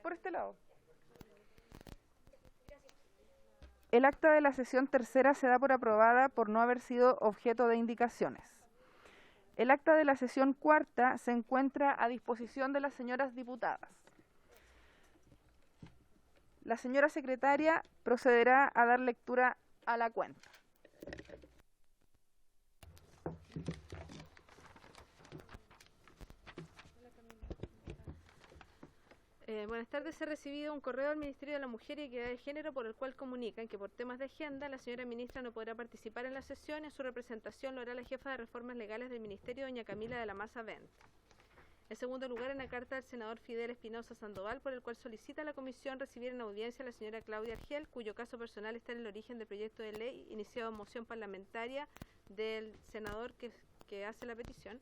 Por este lado. El acta de la sesión tercera se da por aprobada por no haber sido objeto de indicaciones. El acta de la sesión cuarta se encuentra a disposición de las señoras diputadas. La señora secretaria procederá a dar lectura a la cuenta. Buenas tardes. He recibido un correo del Ministerio de la Mujer y Equidad de Género por el cual comunican que por temas de agenda la señora ministra no podrá participar en la sesión. En su representación lo hará la jefa de reformas legales del Ministerio, doña Camila de la Maza Bent. En segundo lugar, en la carta del senador Fidel Espinosa Sandoval, por el cual solicita a la comisión recibir en audiencia a la señora Claudia Argel, cuyo caso personal está en el origen del proyecto de ley iniciado en moción parlamentaria del senador que hace la petición.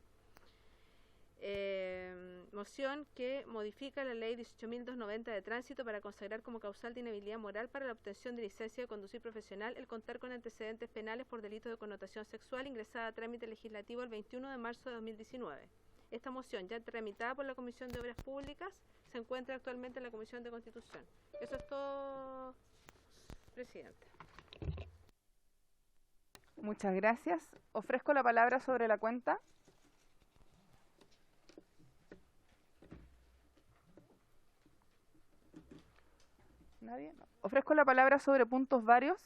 Moción que modifica la ley 18.290 de tránsito para consagrar como causal de inhabilidad moral para la obtención de licencia de conducir profesional el contar con antecedentes penales por delitos de connotación sexual, ingresada a trámite legislativo el 21 de marzo de 2019. Esta moción, ya tramitada por la Comisión de Obras Públicas, se encuentra actualmente en la Comisión de Constitución. Eso es todo, Presidenta. Muchas gracias. Ofrezco la palabra sobre la cuenta. ¿Nadie? No. Ofrezco la palabra sobre puntos varios.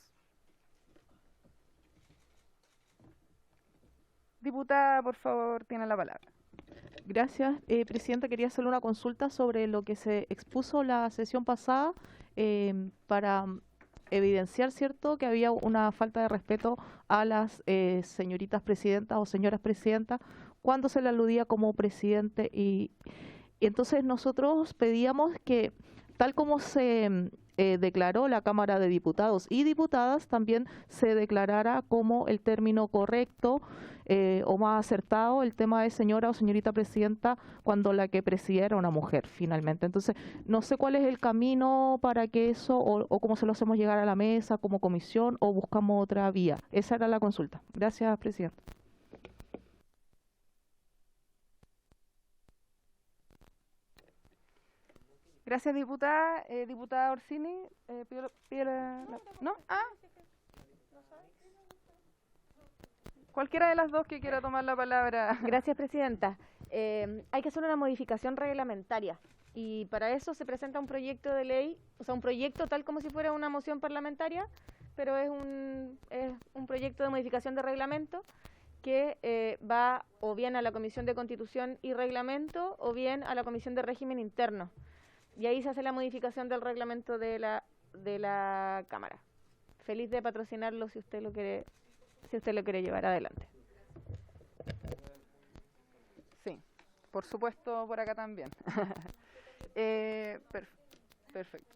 Diputada, por favor, tiene la palabra. Gracias, Presidenta. Quería hacerle una consulta sobre lo que se expuso la sesión pasada para evidenciar, ¿cierto?, que había una falta de respeto a las señoritas presidentas o señoras presidentas cuando se le aludía como presidente y entonces nosotros pedíamos que, tal como se declaró la Cámara de Diputados y Diputadas, también se declarara como el término correcto o más acertado el tema de señora o señorita presidenta cuando la que presidía era una mujer finalmente. Entonces, no sé cuál es el camino para que eso o cómo se lo hacemos llegar a la mesa como comisión o buscamos otra vía. Esa era la consulta. Gracias, Presidenta. Gracias, diputada. Diputada Orsini, pide ¿no? Cualquiera de las dos que quiera tomar la palabra. Gracias, Presidenta. Hay que hacer una modificación reglamentaria y para eso se presenta un proyecto de ley, o sea, un proyecto tal como si fuera una moción parlamentaria, pero es un proyecto de modificación de reglamento que va o bien a la Comisión de Constitución y Reglamento o bien a la Comisión de Régimen Interno. Y ahí se hace la modificación del reglamento de la Cámara. Feliz de patrocinarlo si usted lo quiere llevar adelante. Sí, por supuesto por acá también. Perfecto.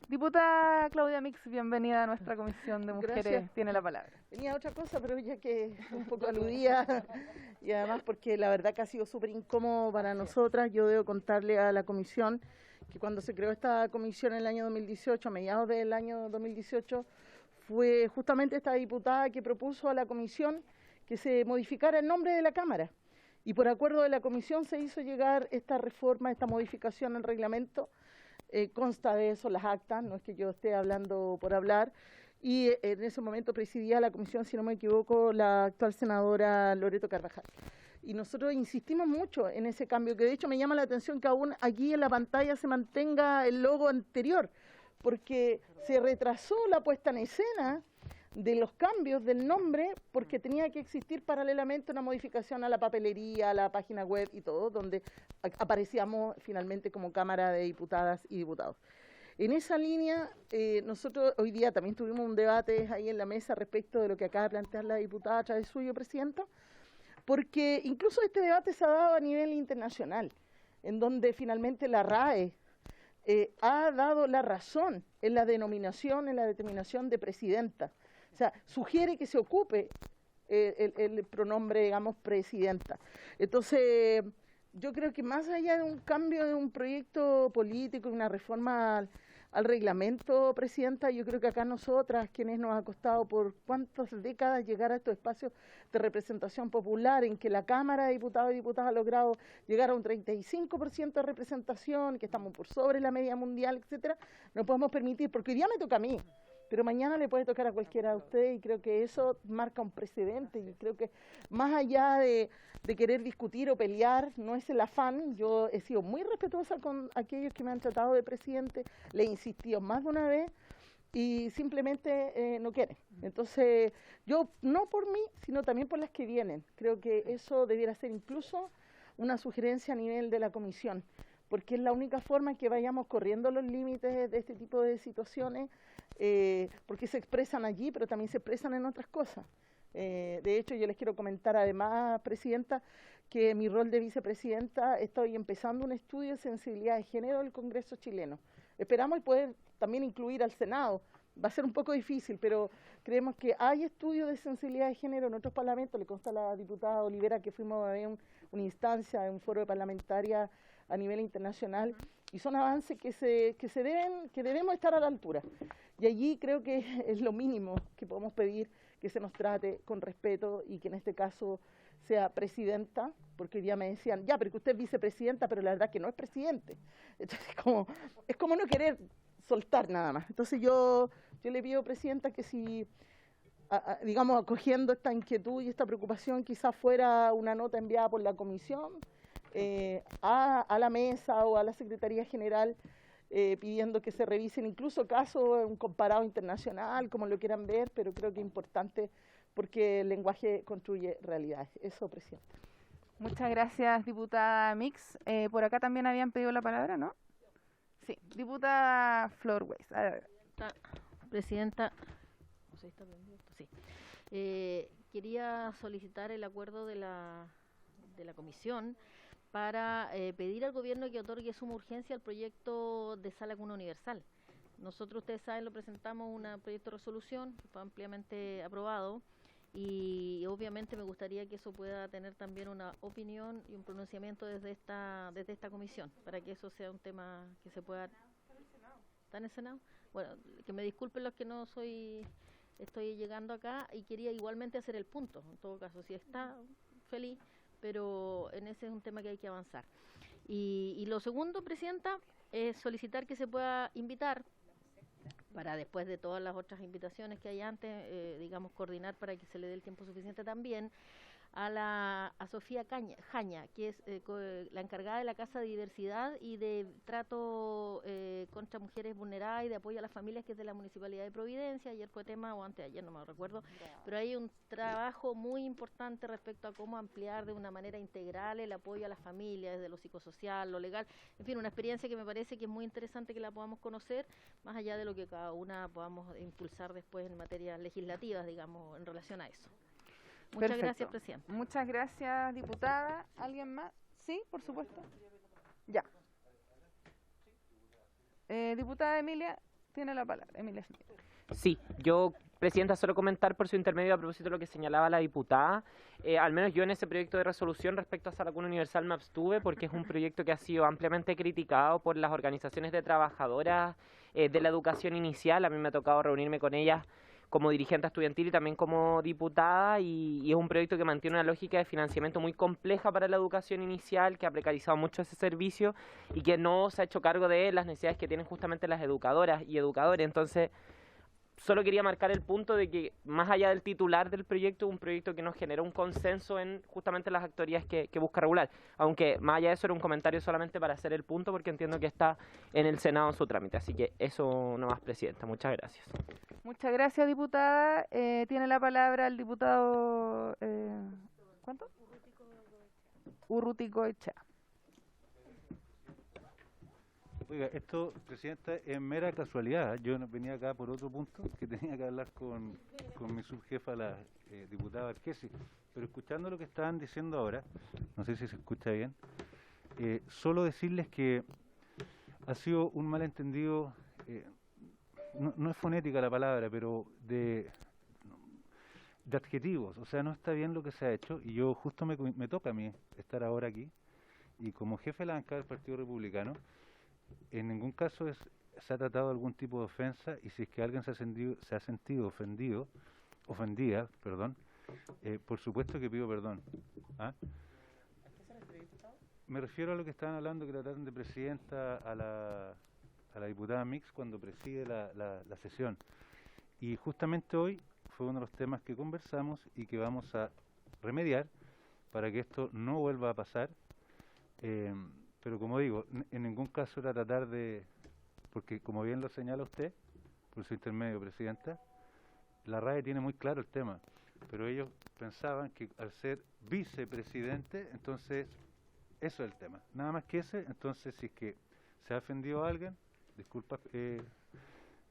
Diputada Claudia Mix, bienvenida a nuestra Comisión de Mujeres. Gracias. Tiene la palabra. Tenía otra cosa, pero ya que un poco aludía, y además porque la verdad que ha sido súper incómodo para nosotras, yo debo contarle a la comisión que cuando se creó esta comisión en el año 2018, a mediados del año 2018, fue justamente esta diputada que propuso a la comisión que se modificara el nombre de la Cámara. Y por acuerdo de la comisión se hizo llegar esta reforma, esta modificación al reglamento. Consta de eso las actas, no es que yo esté hablando por hablar. Y en ese momento presidía la comisión, si no me equivoco, la actual senadora Loreto Carvajal. Y nosotros insistimos mucho en ese cambio, que de hecho me llama la atención que aún aquí en la pantalla se mantenga el logo anterior, porque se retrasó la puesta en escena de los cambios del nombre, porque tenía que existir paralelamente una modificación a la papelería, a la página web y todo, donde aparecíamos finalmente como Cámara de Diputadas y Diputados. En esa línea, nosotros hoy día también tuvimos un debate ahí en la mesa respecto de lo que acaba de plantear la diputada a través suyo, Presidenta, porque incluso este debate se ha dado a nivel internacional, en donde finalmente la RAE ha dado la razón en la denominación, en la determinación de presidenta. O sea, sugiere que se ocupe el pronombre, digamos, presidenta. Entonces, yo creo que más allá de un cambio de un proyecto político, una reforma al reglamento, presidenta, yo creo que acá nosotras, quienes nos ha costado por cuántas décadas llegar a estos espacios de representación popular, en que la Cámara de Diputados y Diputadas ha logrado llegar a un 35% de representación, que estamos por sobre la media mundial, etcétera, no podemos permitir, porque hoy día me toca a mí, pero mañana le puede tocar a cualquiera de ustedes, y creo que eso marca un precedente, y creo que más allá de querer discutir o pelear, no es el afán. Yo he sido muy respetuosa con aquellos que me han tratado de presidente, le he insistido más de una vez y simplemente no quieren. Entonces, yo no por mí, sino también por las que vienen. Creo que eso debiera ser incluso una sugerencia a nivel de la comisión, porque es la única forma en que vayamos corriendo los límites de este tipo de situaciones, porque se expresan allí, pero también se expresan en otras cosas. De hecho, yo les quiero comentar además, presidenta, que en mi rol de vicepresidenta estoy empezando un estudio de sensibilidad de género del Congreso chileno. Esperamos poder también incluir al Senado. Va a ser un poco difícil, pero creemos que hay estudios de sensibilidad de género en otros parlamentos. Le consta a la diputada Olivera que fuimos a ver una instancia, un foro de parlamentarias a nivel internacional, y son avances que debemos estar a la altura. Y allí creo que es lo mínimo que podemos pedir, que se nos trate con respeto y que en este caso sea presidenta, porque hoy día me decían, ya, pero que usted es vicepresidenta, pero la verdad que no es presidente. Entonces, es como no querer soltar nada más. Entonces yo le pido, presidenta, que si, digamos, acogiendo esta inquietud y esta preocupación, quizás fuera una nota enviada por la comisión a la mesa o a la Secretaría General, pidiendo que se revisen incluso casos, un comparado internacional, como lo quieran ver, pero creo que es importante porque el lenguaje construye realidades. Eso, presidenta. Muchas gracias, diputada Mix. Por acá también habían pedido la palabra, ¿no? Sí, diputada Flor Weiss. Presidenta, no sé si está prendido esto, sí. Quería solicitar el acuerdo de la comisión para pedir al gobierno que otorgue suma urgencia al proyecto de Sala Cuna Universal. Nosotros, ustedes saben, lo presentamos un proyecto de resolución que fue ampliamente aprobado, y obviamente me gustaría que eso pueda tener también una opinión y un pronunciamiento desde esta comisión, para que eso sea un tema que se pueda... ¿Está en el Senado? Bueno, que me disculpen los que no estoy llegando acá, y quería igualmente hacer el punto, en todo caso, si está feliz, pero en ese es un tema que hay que avanzar. Y lo segundo, presidenta, es solicitar que se pueda invitar, para después de todas las otras invitaciones que hay antes, digamos, coordinar para que se le dé el tiempo suficiente también, a Sofía Jaña, que es la encargada de la Casa de Diversidad y de Trato contra Mujeres Vulneradas y de Apoyo a las Familias, que es de la Municipalidad de Providencia. Ayer fue tema, o antes de ayer, no me recuerdo, pero hay un trabajo muy importante respecto a cómo ampliar de una manera integral el apoyo a las familias, desde lo psicosocial, lo legal, en fin, una experiencia que me parece que es muy interesante que la podamos conocer, más allá de lo que cada una podamos impulsar después en materias legislativas, digamos, en relación a eso. Muchas Perfecto. gracias, presidenta. Muchas gracias, diputada. ¿Alguien más? Sí, por supuesto. Ya. Diputada Emilia, tiene la palabra. Emilia Smith. Sí, yo, presidenta, solo comentar por su intermedio a propósito de lo que señalaba la diputada. Al menos yo en ese proyecto de resolución respecto a Sala Cuna Universal me abstuve, porque es un proyecto que ha sido ampliamente criticado por las organizaciones de trabajadoras de la educación inicial. A mí me ha tocado reunirme con ellas como dirigente estudiantil y también como diputada, y es un proyecto que mantiene una lógica de financiamiento muy compleja para la educación inicial, que ha precarizado mucho ese servicio y que no se ha hecho cargo de las necesidades que tienen justamente las educadoras y educadores. Entonces, solo quería marcar el punto de que, más allá del titular del proyecto, un proyecto que nos generó un consenso en justamente las actorías que busca regular. Aunque más allá de eso era un comentario solamente para hacer el punto, porque entiendo que está en el Senado en su trámite. Así que eso nomás, presidenta. Muchas gracias. Muchas gracias, diputada. Tiene la palabra el diputado... ¿cuánto? Urruticoechea. Oiga, esto, presidenta, es mera casualidad. Yo venía acá por otro punto, que tenía que hablar con mi subjefa, la diputada Barquesi, pero escuchando lo que estaban diciendo ahora, no sé si se escucha bien, solo decirles que ha sido un malentendido, no es fonética la palabra, pero de de adjetivos, o sea, no está bien lo que se ha hecho, y yo justo me toca a mí estar ahora aquí, y como jefe de la bancada del Partido Republicano, en ningún caso se ha tratado algún tipo de ofensa, y si es que alguien se ha sentido ofendida, perdón, por supuesto que pido perdón. ¿Ah? Me refiero a lo que estaban hablando, que trataron de presidenta a la diputada Mix cuando preside la sesión. Y justamente hoy fue uno de los temas que conversamos y que vamos a remediar para que esto no vuelva a pasar. Pero como digo, en ningún caso era tratar de, porque como bien lo señala usted, por su intermedio, Presidenta, la RAE tiene muy claro el tema, pero ellos pensaban que al ser vicepresidente, entonces eso es el tema, nada más que ese. Entonces si es que se ha ofendido a alguien, disculpas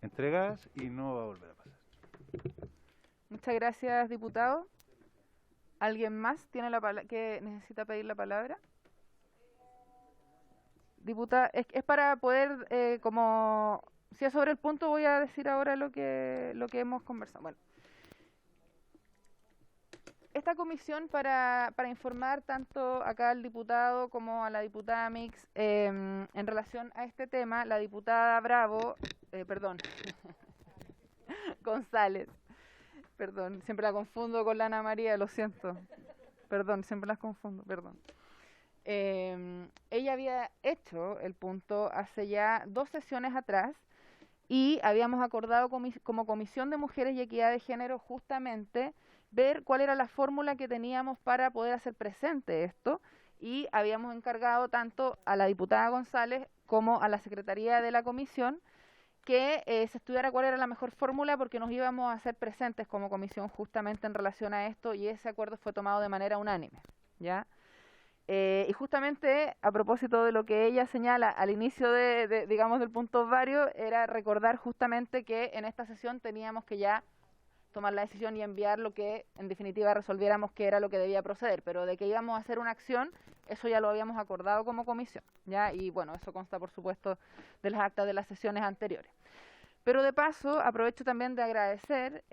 entregadas y no va a volver a pasar. Muchas gracias, diputado. ¿Alguien más tiene que necesita pedir la palabra? Diputada, es para poder, como si es sobre el punto, voy a decir ahora lo que hemos conversado. Bueno, esta comisión para informar tanto acá al diputado como a la diputada Mix en relación a este tema, la diputada González, perdón, siempre la confundo con la Ana María, lo siento, perdón, siempre las confundo, perdón. Ella había hecho el punto hace ya 2 sesiones atrás y habíamos acordado como Comisión de Mujeres y Equidad de Género justamente ver cuál era la fórmula que teníamos para poder hacer presente esto, y habíamos encargado tanto a la diputada González como a la Secretaría de la Comisión que se estudiara cuál era la mejor fórmula, porque nos íbamos a hacer presentes como comisión justamente en relación a esto, y ese acuerdo fue tomado de manera unánime, ¿ya? Y justamente a propósito de lo que ella señala al inicio digamos, del punto varios, era recordar justamente que en esta sesión teníamos que ya tomar la decisión y enviar lo que en definitiva resolviéramos que era lo que debía proceder, pero de que íbamos a hacer una acción, eso ya lo habíamos acordado como comisión, ¿ya? Y bueno, eso consta por supuesto de las actas de las sesiones anteriores. Pero de paso, aprovecho también de agradecer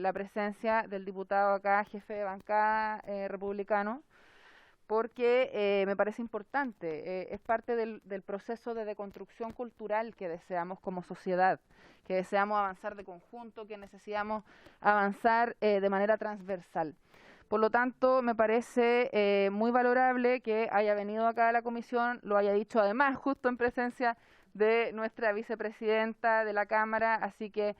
la presencia del diputado acá, jefe de bancada republicano, porque me parece importante, es parte del proceso de deconstrucción cultural que deseamos como sociedad, que deseamos avanzar de conjunto, que necesitamos avanzar de manera transversal. Por lo tanto, me parece muy valorable que haya venido acá a la comisión, lo haya dicho además justo en presencia de nuestra vicepresidenta de la Cámara, así que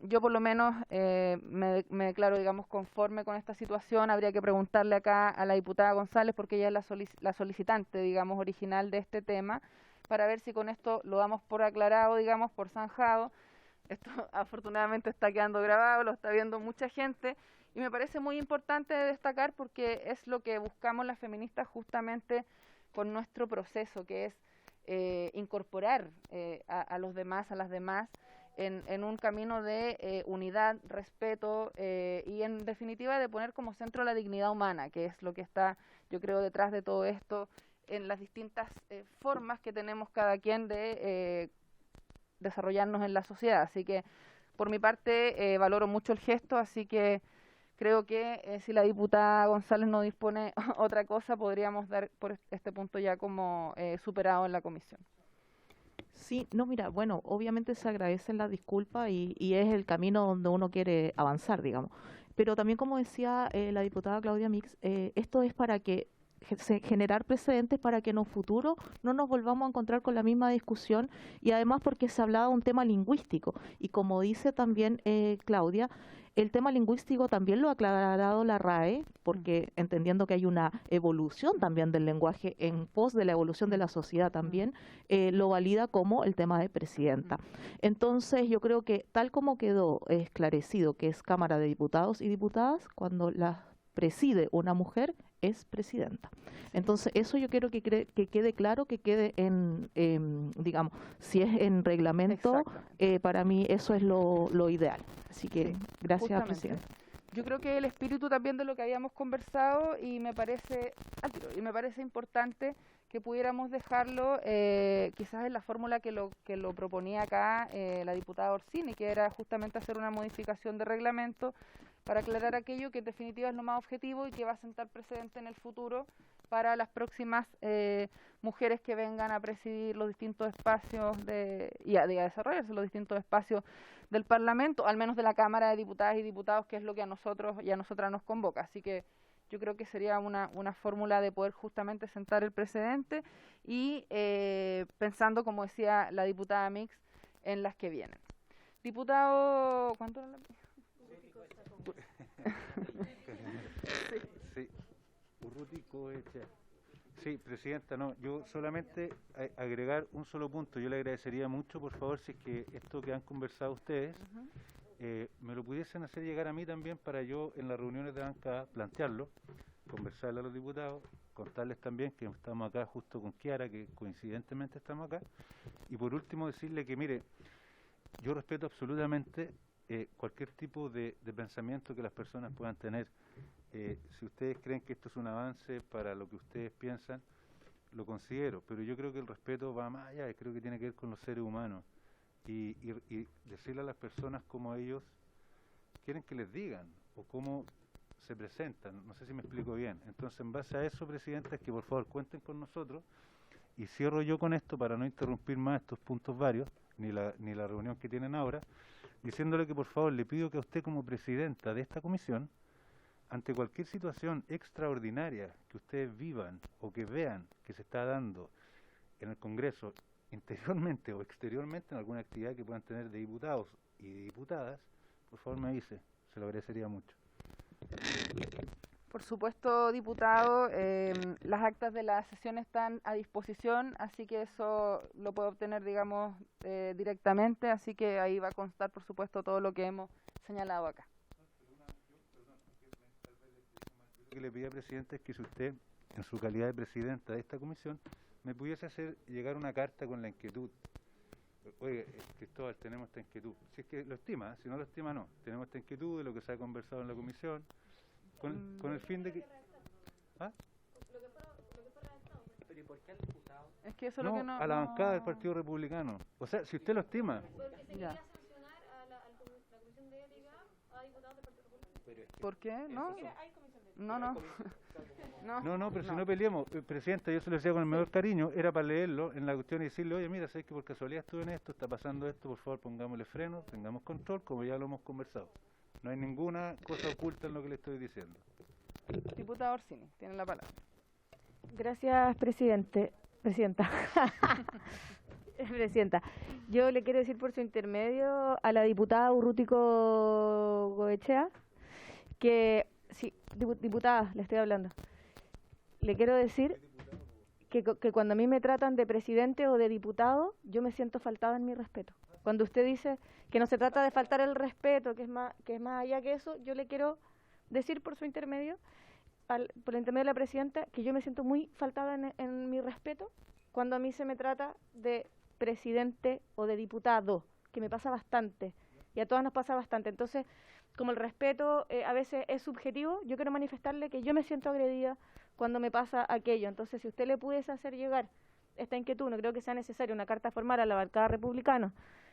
yo por lo menos me declaro, digamos, conforme con esta situación. Habría que preguntarle acá a la diputada González, porque ella es la solicitante, digamos, original de este tema, para ver si con esto lo damos por aclarado, digamos, por zanjado. Esto afortunadamente está quedando grabado, lo está viendo mucha gente, y me parece muy importante destacar porque es lo que buscamos las feministas justamente con nuestro proceso, que es incorporar a los demás, a las demás, en un camino de unidad, respeto y en definitiva de poner como centro la dignidad humana, que es lo que está, yo creo, detrás de todo esto, en las distintas formas que tenemos cada quien de desarrollarnos en la sociedad. Así que por mi parte valoro mucho el gesto, así que creo que si la diputada González no dispone otra cosa, podríamos dar por este punto ya como superado en la comisión. Sí, no, mira, bueno, obviamente se agradecen las disculpas y es el camino donde uno quiere avanzar, digamos. Pero también, como decía la diputada Claudia Mix, esto es para que generar precedentes para que en un futuro no nos volvamos a encontrar con la misma discusión, y además porque se hablaba de un tema lingüístico y como dice también Claudia, el tema lingüístico también lo ha aclarado la RAE, porque entendiendo que hay una evolución también del lenguaje en pos de la evolución de la sociedad también, lo valida como el tema de presidenta. Entonces yo creo que tal como quedó esclarecido que es Cámara de Diputados y Diputadas, cuando la preside una mujer, es presidenta. Entonces, eso yo quiero que quede claro, que quede digamos, si es en reglamento, para mí eso es lo ideal. Así que, gracias, presidenta. Yo creo que el espíritu también de lo que habíamos conversado, y me parece importante que pudiéramos dejarlo quizás en la fórmula que lo proponía acá la diputada Orsini, que era justamente hacer una modificación de reglamento para aclarar aquello que en definitiva es lo más objetivo y que va a sentar precedente en el futuro para las próximas mujeres que vengan a presidir los distintos espacios y a desarrollarse los distintos espacios del Parlamento, al menos de la Cámara de Diputadas y Diputados, que es lo que a nosotros y a nosotras nos convoca. Así que yo creo que sería una fórmula de poder justamente sentar el precedente y pensando, como decía la diputada Mix, en las que vienen. Diputado, ¿cuánto era la? Sí, Urruti Goechea. Sí, presidenta, no, yo solamente agregar un solo punto. Yo le agradecería mucho, por favor, si es que esto que han conversado ustedes, me lo pudiesen hacer llegar a mí también para yo en las reuniones de bancada plantearlo, conversarle a los diputados, contarles también que estamos acá justo con Kiara, que coincidentemente estamos acá, y por último decirle que, mire, yo respeto absolutamente cualquier tipo de pensamiento que las personas puedan tener. Si ustedes creen que esto es un avance para lo que ustedes piensan, lo considero, pero yo creo que el respeto va más allá, creo que tiene que ver con los seres humanos y decirle a las personas cómo ellos quieren que les digan o cómo se presentan. No sé si me explico bien. Entonces, en base a eso, presidenta, es que por favor cuenten con nosotros y cierro yo con esto para no interrumpir más estos puntos varios, ni la reunión que tienen ahora, diciéndole que por favor le pido que a usted como presidenta de esta comisión, ante cualquier situación extraordinaria que ustedes vivan o que vean que se está dando en el Congreso, interiormente o exteriormente, en alguna actividad que puedan tener de diputados y de diputadas, por favor me avise, se lo agradecería mucho. Por supuesto, diputado, las actas de la sesión están a disposición, así que eso lo puede obtener, digamos, directamente, así que ahí va a constar, por supuesto, todo lo que hemos señalado acá. Lo que le pedía, presidente, es que si usted, en su calidad de presidenta de esta comisión, me pudiese hacer llegar una carta con la inquietud. Oye, Cristóbal, tenemos esta inquietud. Si es que lo estima, si no lo estima, no. Tenemos esta inquietud de lo que se ha conversado en la comisión, con el fin de que... ¿Ah? ¿Pero y por qué al diputado? Es que eso No, es lo que no... a la bancada del Partido Republicano. O sea, si usted lo estima. Porque se Ya. quería sancionar a la Comisión de Ética a diputados del Partido Republicano. Pero es que ¿Por qué? ¿No? Hay comisión de ética. No. No, pero si no peleemos, presidenta, yo se lo decía con el mejor cariño, era para leerlo en la cuestión y decirle, oye, mira, sabes que por casualidad estuve en esto, está pasando esto, por favor pongámosle freno, tengamos control, como ya lo hemos conversado. No hay ninguna cosa oculta en lo que le estoy diciendo. Diputado Orsini, tiene la palabra. Gracias, presidenta. Presidenta, yo le quiero decir por su intermedio a la diputada Urruti Goechea que, sí, diputada, le estoy hablando, le quiero decir que cuando a mí me tratan de presidente o de diputado, yo me siento faltada en mi respeto. Cuando usted dice que no se trata de faltar el respeto, que es más allá que eso, yo le quiero decir por su intermedio, por el intermedio de la presidenta, que yo me siento muy faltada en mi respeto cuando a mí se me trata de presidente o de diputado, que me pasa bastante, y a todas nos pasa bastante. Entonces, como el respeto a veces es subjetivo, yo quiero manifestarle que yo me siento agredida cuando me pasa aquello. Entonces, si usted le pudiese hacer llegar esta inquietud, no creo que sea necesaria una carta formal a la bancada republicana,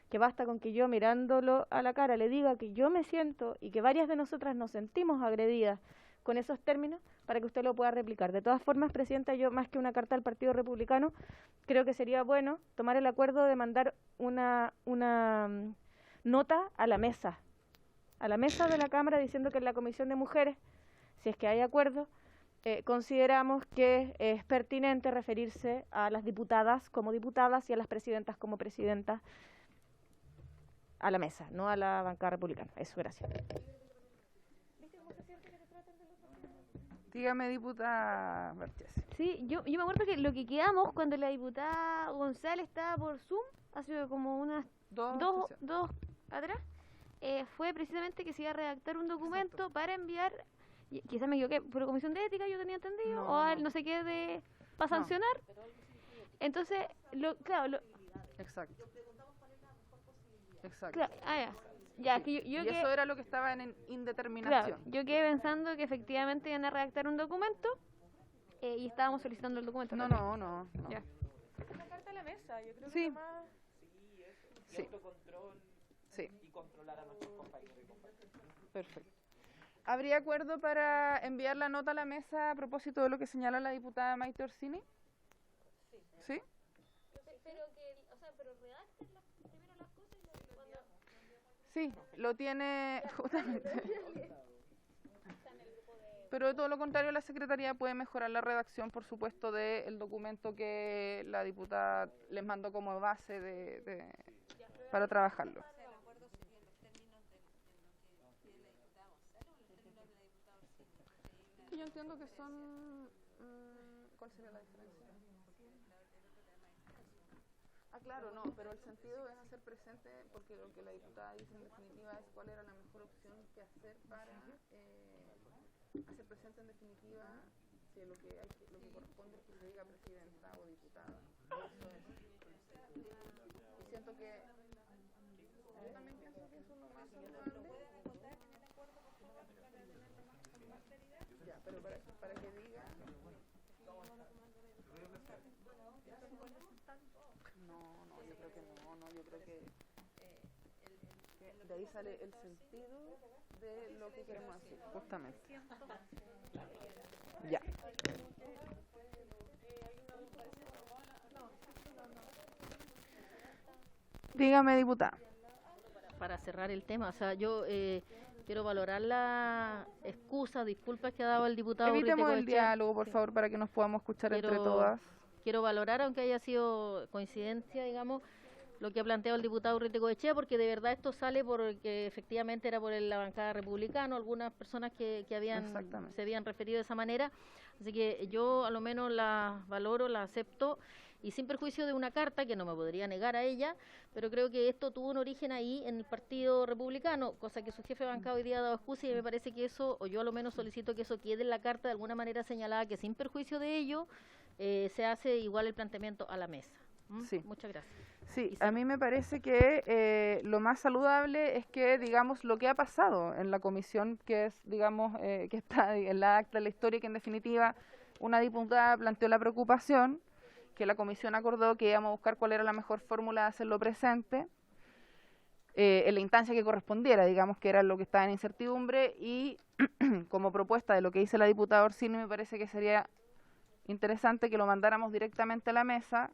que basta con que yo mirándolo a la cara le diga que yo me siento y que varias de nosotras nos sentimos agredidas con esos términos, para que usted lo pueda replicar. De todas formas, presidenta, yo más que una carta al Partido Republicano, creo que sería bueno tomar el acuerdo de mandar una nota a la mesa de la Cámara, diciendo que en la Comisión de Mujeres, si es que hay acuerdo, consideramos que es pertinente referirse a las diputadas como diputadas y a las presidentas como presidentas a la mesa, no a la bancada republicana. Eso, gracias. Dígame, diputada Berchesi. Sí, yo me acuerdo que lo que quedamos cuando la diputada González estaba por Zoom, hace como unas dos atrás, fue precisamente que se iba a redactar un documento para enviar, quizás me equivoqué, por comisión de ética yo tenía entendido, o al no sé qué para sancionar. Entonces, Exacto. Claro, ya, que yo y eso era lo que estaba en indeterminación. Claro, yo quedé pensando que efectivamente iban a redactar un documento y estábamos solicitando el documento. No. Ya. Una carta a la mesa, yo creo Sí. que más... Sí, autocontrol Sí. y controlar a nuestros compañeros y compañeras. Perfecto. ¿Habría acuerdo para enviar la nota a la mesa a propósito de lo que señala la diputada Maite Orsini? ¿Sí? Pero redacten primero las cosas y cuando... Sí, lo tiene justamente. Pero de todo lo contrario, la Secretaría puede mejorar la redacción, por supuesto, del documento que la diputada les mandó como base para trabajarlo. Yo entiendo que son... ¿Cuál sería la diferencia? Ah, claro, no, pero el sentido es hacer presente, porque lo que la diputada dice en definitiva es cuál era la mejor opción que hacer para hacer presente en definitiva que lo que corresponde es que se diga presidenta o diputada. Eso es. Y siento que yo también pienso que eso es lo más saludable. Ya, pero para que diga... No, yo creo que no, yo creo que de ahí sale el sentido de lo que queremos hacer, justamente. Ya. Dígame, diputada. Para cerrar el tema, o sea, yo quiero valorar la excusa, disculpas que ha dado el diputado. Evitemos el diálogo, por favor, para que nos podamos escuchar entre todas. Quiero valorar, aunque haya sido coincidencia, digamos, lo que ha planteado el diputado Urruticoechea, porque de verdad esto sale porque efectivamente era por la bancada republicana, algunas personas que se habían referido de esa manera. Así que yo a lo menos la valoro, la acepto, y sin perjuicio de una carta que no me podría negar a ella, pero creo que esto tuvo un origen ahí en el Partido Republicano, cosa que su jefe de bancada hoy día ha dado excusa, y me parece que eso, o yo a lo menos solicito que eso quede en la carta de alguna manera señalada, que sin perjuicio de ello se hace igual el planteamiento a la mesa. Sí. Muchas gracias. Sí, a mí me parece que lo más saludable es que digamos lo que ha pasado en la comisión, que es, digamos, que está en la acta de la historia, que en definitiva una diputada planteó la preocupación, que la comisión acordó que íbamos a buscar cuál era la mejor fórmula de hacerlo presente, en la instancia que correspondiera, digamos que era lo que estaba en incertidumbre, y como propuesta de lo que dice la diputada Orsini, me parece que sería interesante que lo mandáramos directamente a la mesa,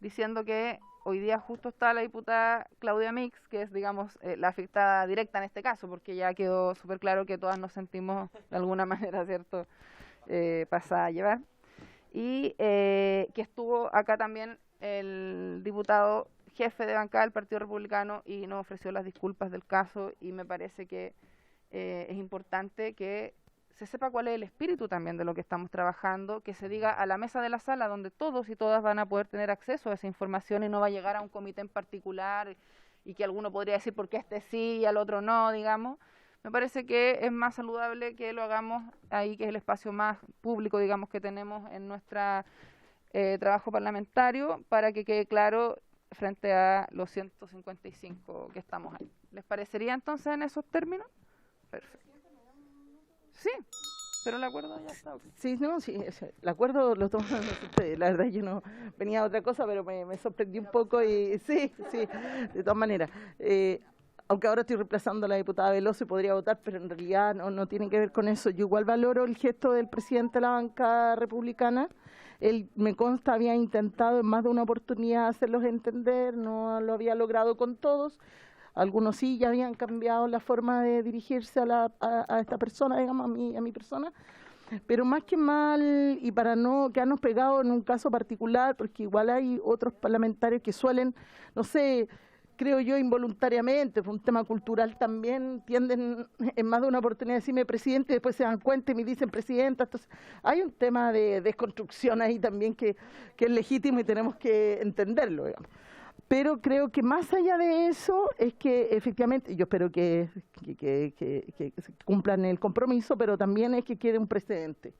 diciendo que hoy día justo está la diputada Claudia Mix, que es, digamos, la afectada directa en este caso, porque ya quedó súper claro que todas nos sentimos de alguna manera, ¿cierto?, pasada a llevar. Y que estuvo acá también el diputado jefe de bancada del Partido Republicano y nos ofreció las disculpas del caso, y me parece que es importante que se sepa cuál es el espíritu también de lo que estamos trabajando, que se diga a la mesa de la sala, donde todos y todas van a poder tener acceso a esa información y no va a llegar a un comité en particular y que alguno podría decir por qué este sí y al otro no, digamos. Me parece que es más saludable que lo hagamos ahí, que es el espacio más público, digamos, que tenemos en nuestro trabajo parlamentario, para que quede claro frente a los 155 que estamos ahí. ¿Les parecería entonces en esos términos? Perfecto. Sí, pero el acuerdo ya está. Sí, no, sí, el acuerdo lo toman ustedes. La verdad yo no venía a otra cosa, pero me sorprendí un poco y sí, de todas maneras. Aunque ahora estoy reemplazando a la diputada Veloso y podría votar, pero en realidad no tiene que ver con eso. Yo igual valoro el gesto del presidente de la banca republicana. Él, me consta, había intentado en más de una oportunidad hacerlos entender, no lo había logrado con todos. Algunos sí ya habían cambiado la forma de dirigirse a esta persona, digamos, a mi persona. Pero más que mal, y para no quedarnos pegados en un caso particular, porque igual hay otros parlamentarios que suelen, no sé, creo yo involuntariamente, fue un tema cultural también, tienden en más de una oportunidad a decirme presidente y después se dan cuenta y me dicen presidenta. Entonces hay un tema de desconstrucción ahí también que es legítimo y tenemos que entenderlo, digamos. Pero creo que más allá de eso es que efectivamente, yo espero que cumplan el compromiso, pero también es que quede un precedente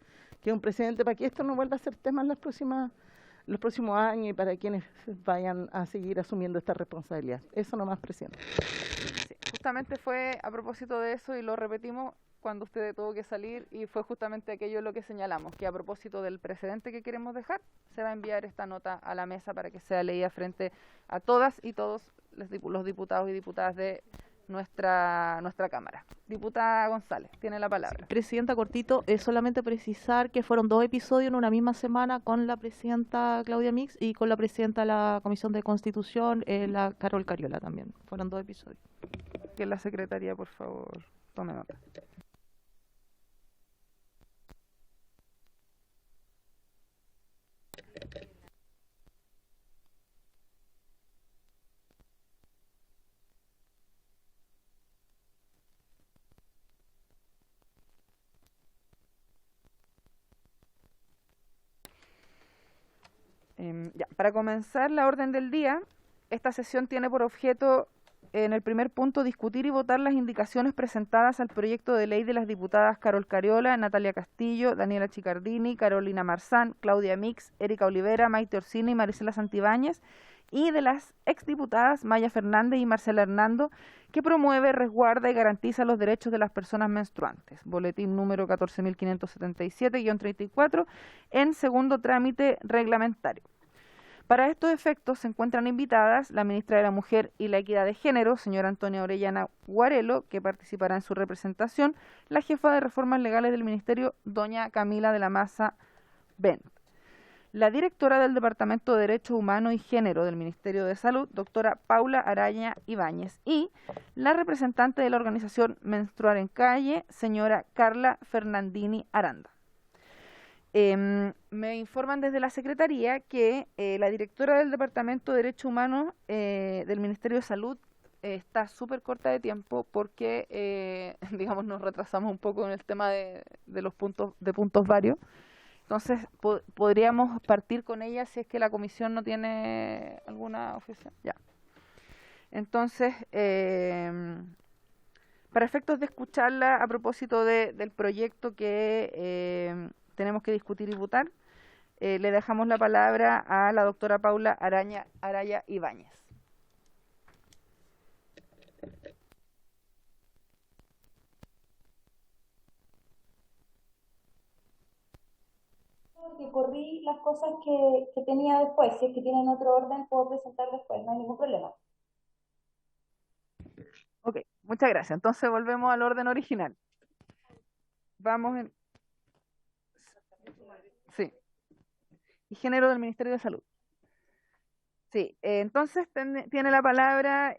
para que esto no vuelva a ser tema en los próximos años y para quienes vayan a seguir asumiendo esta responsabilidad. Eso nomás, presidente. Sí, justamente fue a propósito de eso y lo repetimos cuando usted tuvo que salir, y fue justamente aquello lo que señalamos, que a propósito del precedente que queremos dejar, se va a enviar esta nota a la mesa para que sea leída frente a todas y todos los diputados y diputadas de nuestra Cámara. Diputada González, tiene la palabra. Presidenta, cortito, es solamente precisar que fueron 2 episodios en una misma semana con la presidenta Claudia Mix y con la presidenta de la Comisión de Constitución, la Carol Cariola también. Fueron 2 episodios. Que la secretaría, por favor, tome nota. Ya, para comenzar la orden del día, esta sesión tiene por objeto, en el primer punto, discutir y votar las indicaciones presentadas al proyecto de ley de las diputadas Carol Cariola, Natalia Castillo, Daniela Chicardini, Carolina Marzán, Claudia Mix, Erika Olivera, Maite Orsini y Marisela Santibáñez, y de las exdiputadas Maya Fernández y Marcela Hernando, que promueve, resguarda y garantiza los derechos de las personas menstruantes. Boletín número 14.577-34, en segundo trámite reglamentario. Para estos efectos se encuentran invitadas la ministra de la Mujer y la Equidad de Género, señora Antonia Orellana Guarelo, que participará en su representación, la jefa de Reformas Legales del Ministerio, doña Camila de la Maza Bent, la directora del Departamento de Derechos Humanos y Género del Ministerio de Salud, doctora Paula Araya Ibáñez, y la representante de la organización Menstruar en Calle, señora Carla Fernandini Aranda. Me informan desde la Secretaría que la directora del Departamento de Derechos Humanos del Ministerio de Salud está súper corta de tiempo porque, digamos, nos retrasamos un poco en el tema de los puntos varios. Entonces, podríamos partir con ella si es que la comisión no tiene alguna objeción. Ya. Entonces, para efectos de escucharla a propósito del proyecto que tenemos que discutir y votar, le dejamos la palabra a la doctora Paula Araya Ibáñez. Que corrí las cosas que tenía después. Si es que tienen otro orden, puedo presentar después, no hay ningún problema. Ok, muchas gracias. Entonces volvemos al orden original. Vamos en... Sí. Y género del Ministerio de Salud. Sí, entonces tiene la palabra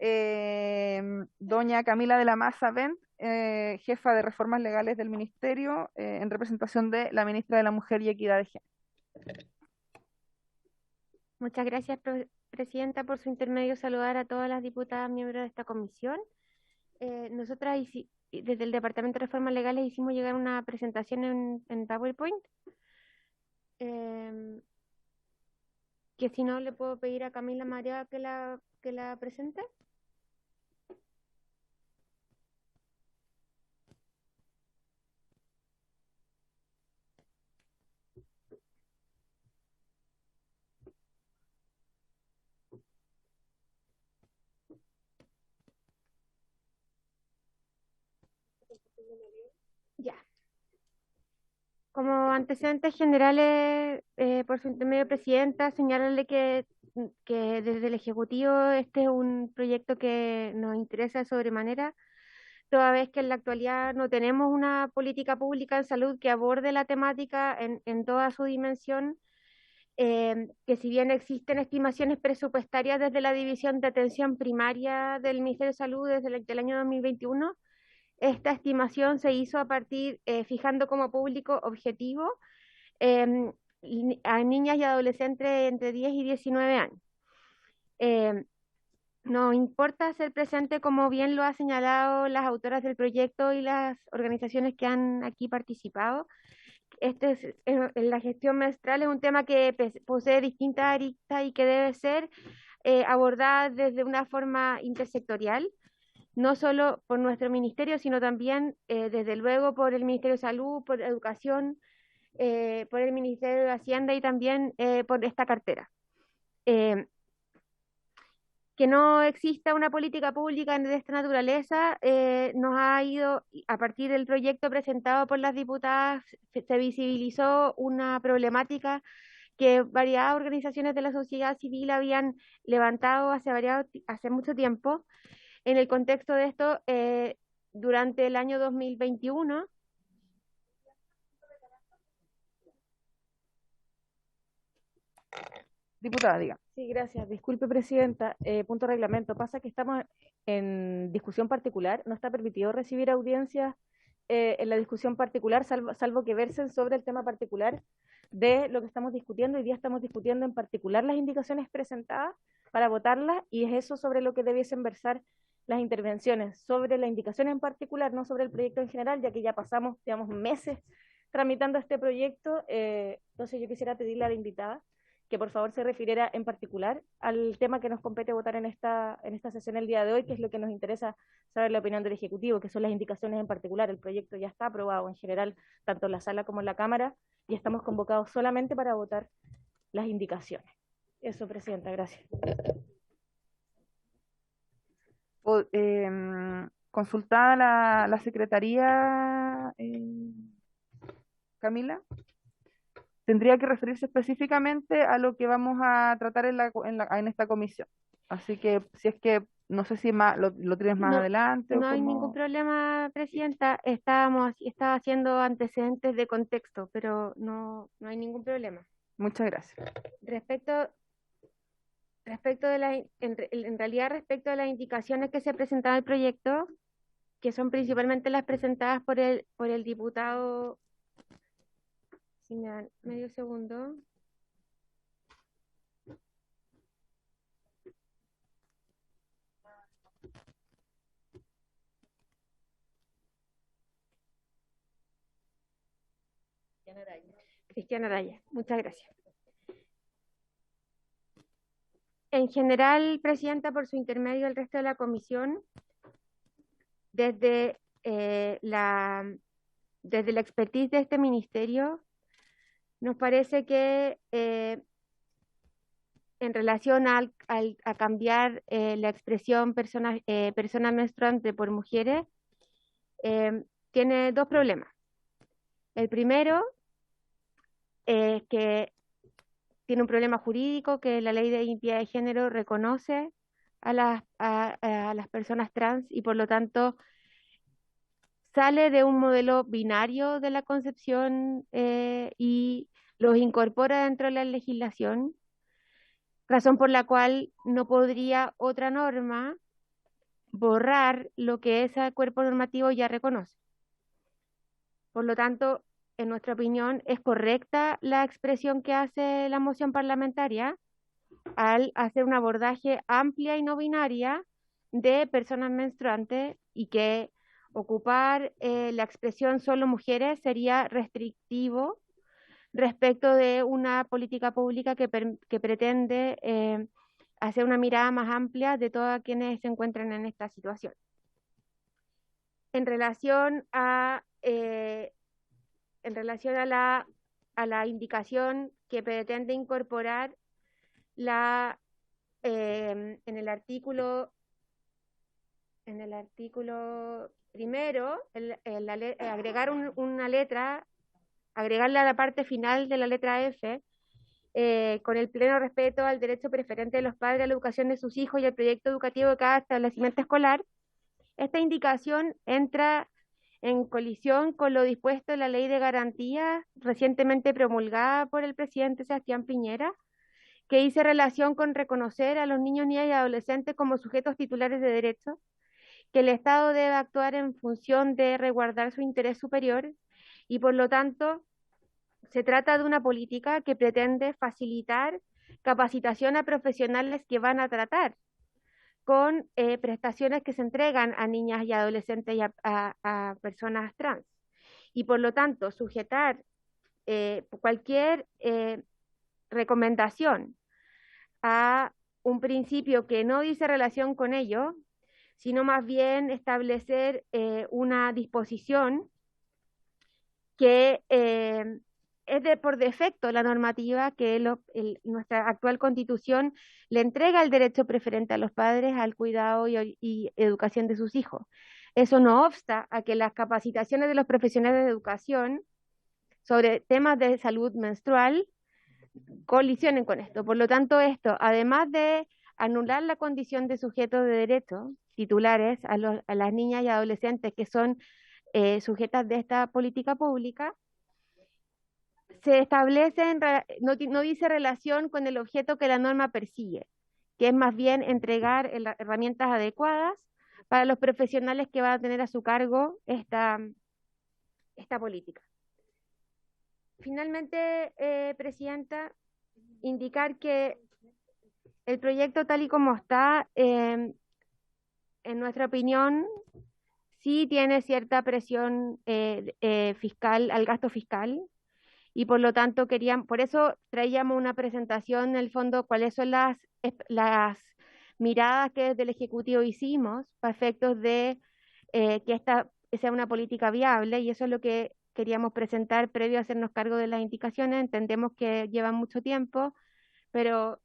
doña Camila de la Maza Bent, jefa de Reformas Legales del Ministerio, en representación de la ministra de la Mujer y Equidad de Género. Muchas gracias, Presidenta, por su intermedio saludar a todas las diputadas miembros de esta comisión. Nosotras desde el Departamento de Reformas Legales hicimos llegar una presentación en PowerPoint, que si no le puedo pedir a Camila María que la presente. Ya. Como antecedentes generales, por su intermedio, Presidenta, señalarle que desde el Ejecutivo este es un proyecto que nos interesa de sobremanera, toda vez que en la actualidad no tenemos una política pública en salud que aborde la temática en toda su dimensión, que si bien existen estimaciones presupuestarias desde la División de Atención Primaria del Ministerio de Salud desde el año 2021, esta estimación se hizo a partir, fijando como público objetivo a niñas y adolescentes entre 10 y 19 años. Nos importa hacer presente, como bien lo han señalado las autoras del proyecto y las organizaciones que han aquí participado, la gestión menstrual es un tema que posee distintas aristas y que debe ser abordada desde una forma intersectorial, no solo por nuestro ministerio, sino también, desde luego, por el Ministerio de Salud, por Educación, por el Ministerio de Hacienda y también por esta cartera. Que no exista una política pública de esta naturaleza nos ha ido, a partir del proyecto presentado por las diputadas, se visibilizó una problemática que varias organizaciones de la sociedad civil habían levantado hace mucho tiempo, En el contexto de esto, durante el año 2021, Diputada, diga. Sí, gracias. Disculpe, presidenta. Punto de reglamento. Pasa que estamos en discusión particular. No está permitido recibir audiencias en la discusión particular, salvo que versen sobre el tema particular de lo que estamos discutiendo. Hoy día estamos discutiendo en particular las indicaciones presentadas para votarlas, y es eso sobre lo que debiesen versar las intervenciones, sobre la indicación en particular, no sobre el proyecto en general, ya que ya pasamos, digamos, meses tramitando este proyecto. Entonces yo quisiera pedirle a la invitada que por favor se refiriera en particular al tema que nos compete votar en esta sesión el día de hoy, que es lo que nos interesa saber la opinión del Ejecutivo, que son las indicaciones en particular. El proyecto ya está aprobado en general, tanto en la sala como en la Cámara, y estamos convocados solamente para votar las indicaciones. Eso, presidenta, gracias. Consultada la Secretaría, Camila, tendría que referirse específicamente a lo que vamos a tratar en esta comisión. Así que, si es que, no sé si lo tienes más adelante. No hay ningún problema, presidenta. Estaba haciendo antecedentes de contexto, pero no hay ningún problema. Muchas gracias. Respecto de en realidad, respecto de las indicaciones que se presentaban al proyecto, que son principalmente las presentadas por el diputado. Si me dan medio segundo. Cristiana Araya, muchas gracias. En general, presidenta, por su intermedio, el resto de la comisión, desde la expertise de este ministerio, nos parece que en relación a cambiar la expresión persona menstruante por mujeres, tiene dos problemas. El primero es que tiene un problema jurídico, que la ley de identidad de género reconoce a las personas trans, y por lo tanto sale de un modelo binario de la concepción y los incorpora dentro de la legislación, razón por la cual no podría otra norma borrar lo que ese cuerpo normativo ya reconoce. Por lo tanto, en nuestra opinión, es correcta la expresión que hace la moción parlamentaria al hacer un abordaje amplia y no binaria de personas menstruantes, y que ocupar la expresión solo mujeres sería restrictivo respecto de una política pública que pretende hacer una mirada más amplia de todos quienes se encuentran en esta situación. En relación a la indicación que pretende incorporar en el artículo primero, agregar una letra, agregarle a la parte final de la letra F, con el pleno respeto al derecho preferente de los padres a la educación de sus hijos y al proyecto educativo de cada establecimiento escolar. Esta indicación entra en colisión con lo dispuesto en la Ley de Garantía recientemente promulgada por el presidente Sebastián Piñera, que hizo relación con reconocer a los niños, niñas y adolescentes como sujetos titulares de derechos, que el Estado debe actuar en función de resguardar su interés superior, y por lo tanto se trata de una política que pretende facilitar capacitación a profesionales que van a tratar con prestaciones que se entregan a niñas y adolescentes y a personas trans, y por lo tanto sujetar cualquier recomendación a un principio que no dice relación con ello, sino más bien establecer una disposición que es por defecto la normativa que nuestra actual Constitución le entrega el derecho preferente a los padres al cuidado y educación de sus hijos. Eso no obsta a que las capacitaciones de los profesionales de educación sobre temas de salud menstrual colisionen con esto. Por lo tanto, esto, además de anular la condición de sujeto de derecho, titulares, a las niñas y adolescentes que son sujetas de esta política pública, se establece, no dice relación con el objeto que la norma persigue, que es más bien entregar herramientas adecuadas para los profesionales que van a tener a su cargo esta política. Finalmente, Presidenta, indicar que el proyecto tal y como está, en nuestra opinión, sí tiene cierta presión fiscal, al gasto fiscal, y por lo tanto por eso traíamos una presentación en el fondo, cuáles son las miradas que desde el Ejecutivo hicimos para efectos de que esta sea una política viable, y eso es lo que queríamos presentar previo a hacernos cargo de las indicaciones. Entendemos que llevan mucho tiempo, pero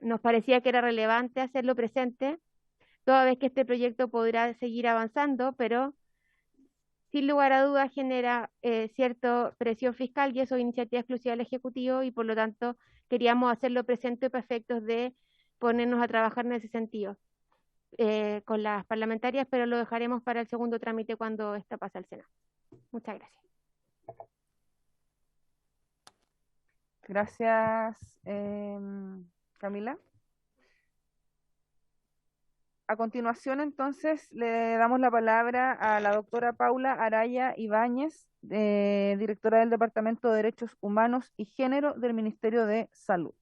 nos parecía que era relevante hacerlo presente, toda vez que este proyecto podrá seguir avanzando, pero sin lugar a dudas genera cierta presión fiscal, y eso es iniciativa exclusiva del Ejecutivo, y por lo tanto queríamos hacerlo presente para efectos de ponernos a trabajar en ese sentido con las parlamentarias, pero lo dejaremos para el segundo trámite cuando esta pase al Senado. Muchas gracias. Gracias, Camila. A continuación, entonces, le damos la palabra a la doctora Paula Araya Ibáñez, directora del Departamento de Derechos Humanos y Género del Ministerio de Salud.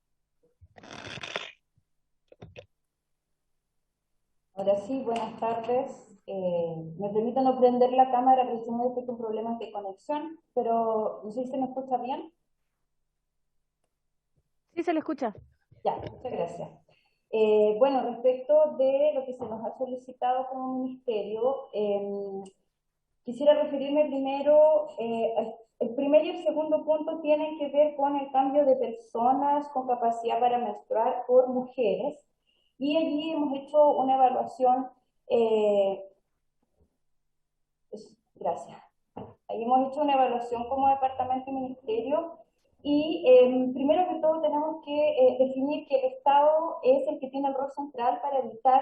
Ahora sí, buenas tardes. Me permito no prender la cámara precisamente con problemas de conexión, pero no sé si se me escucha bien. Sí, se le escucha. Ya, muchas gracias. Bueno, respecto de lo que se nos ha solicitado como ministerio, quisiera referirme primero, el primer y el segundo punto tienen que ver con el cambio de personas con capacidad para menstruar por mujeres, y allí hemos hecho una evaluación, gracias, ahí hemos hecho una evaluación como departamento y ministerio. Y primero que todo tenemos que definir que el Estado es el que tiene el rol central para evitar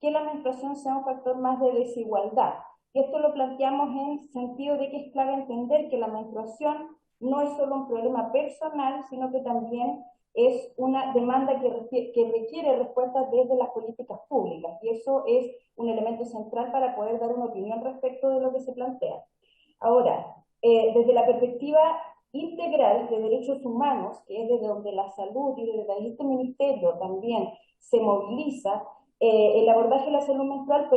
que la menstruación sea un factor más de desigualdad. Y esto lo planteamos en el sentido de que es clave entender que la menstruación no es solo un problema personal, sino que también es una demanda que requiere respuestas desde las políticas públicas. Y eso es un elemento central para poder dar una opinión respecto de lo que se plantea. Ahora, desde la perspectiva integral de derechos humanos, que es desde donde la salud y desde este ministerio también se moviliza, el abordaje de la salud menstrual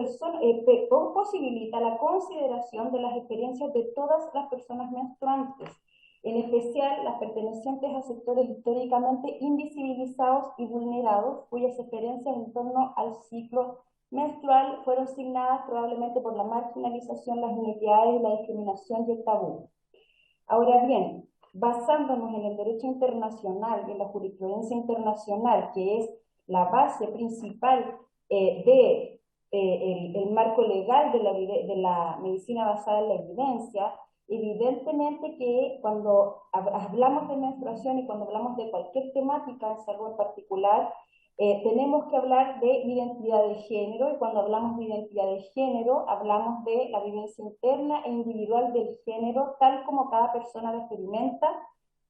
posibilita la consideración de las experiencias de todas las personas menstruantes, en especial las pertenecientes a sectores históricamente invisibilizados y vulnerados, cuyas experiencias en torno al ciclo menstrual fueron signadas probablemente por la marginalización, las inequidades, la discriminación y el tabú. Ahora bien, basándonos en el derecho internacional y en la jurisprudencia internacional, que es la base principal del marco legal de la medicina basada en la evidencia, evidentemente que cuando hablamos de menstruación y cuando hablamos de cualquier temática en salud en particular, tenemos que hablar de identidad de género, y cuando hablamos de identidad de género, hablamos de la vivencia interna e individual del género, tal como cada persona la experimenta,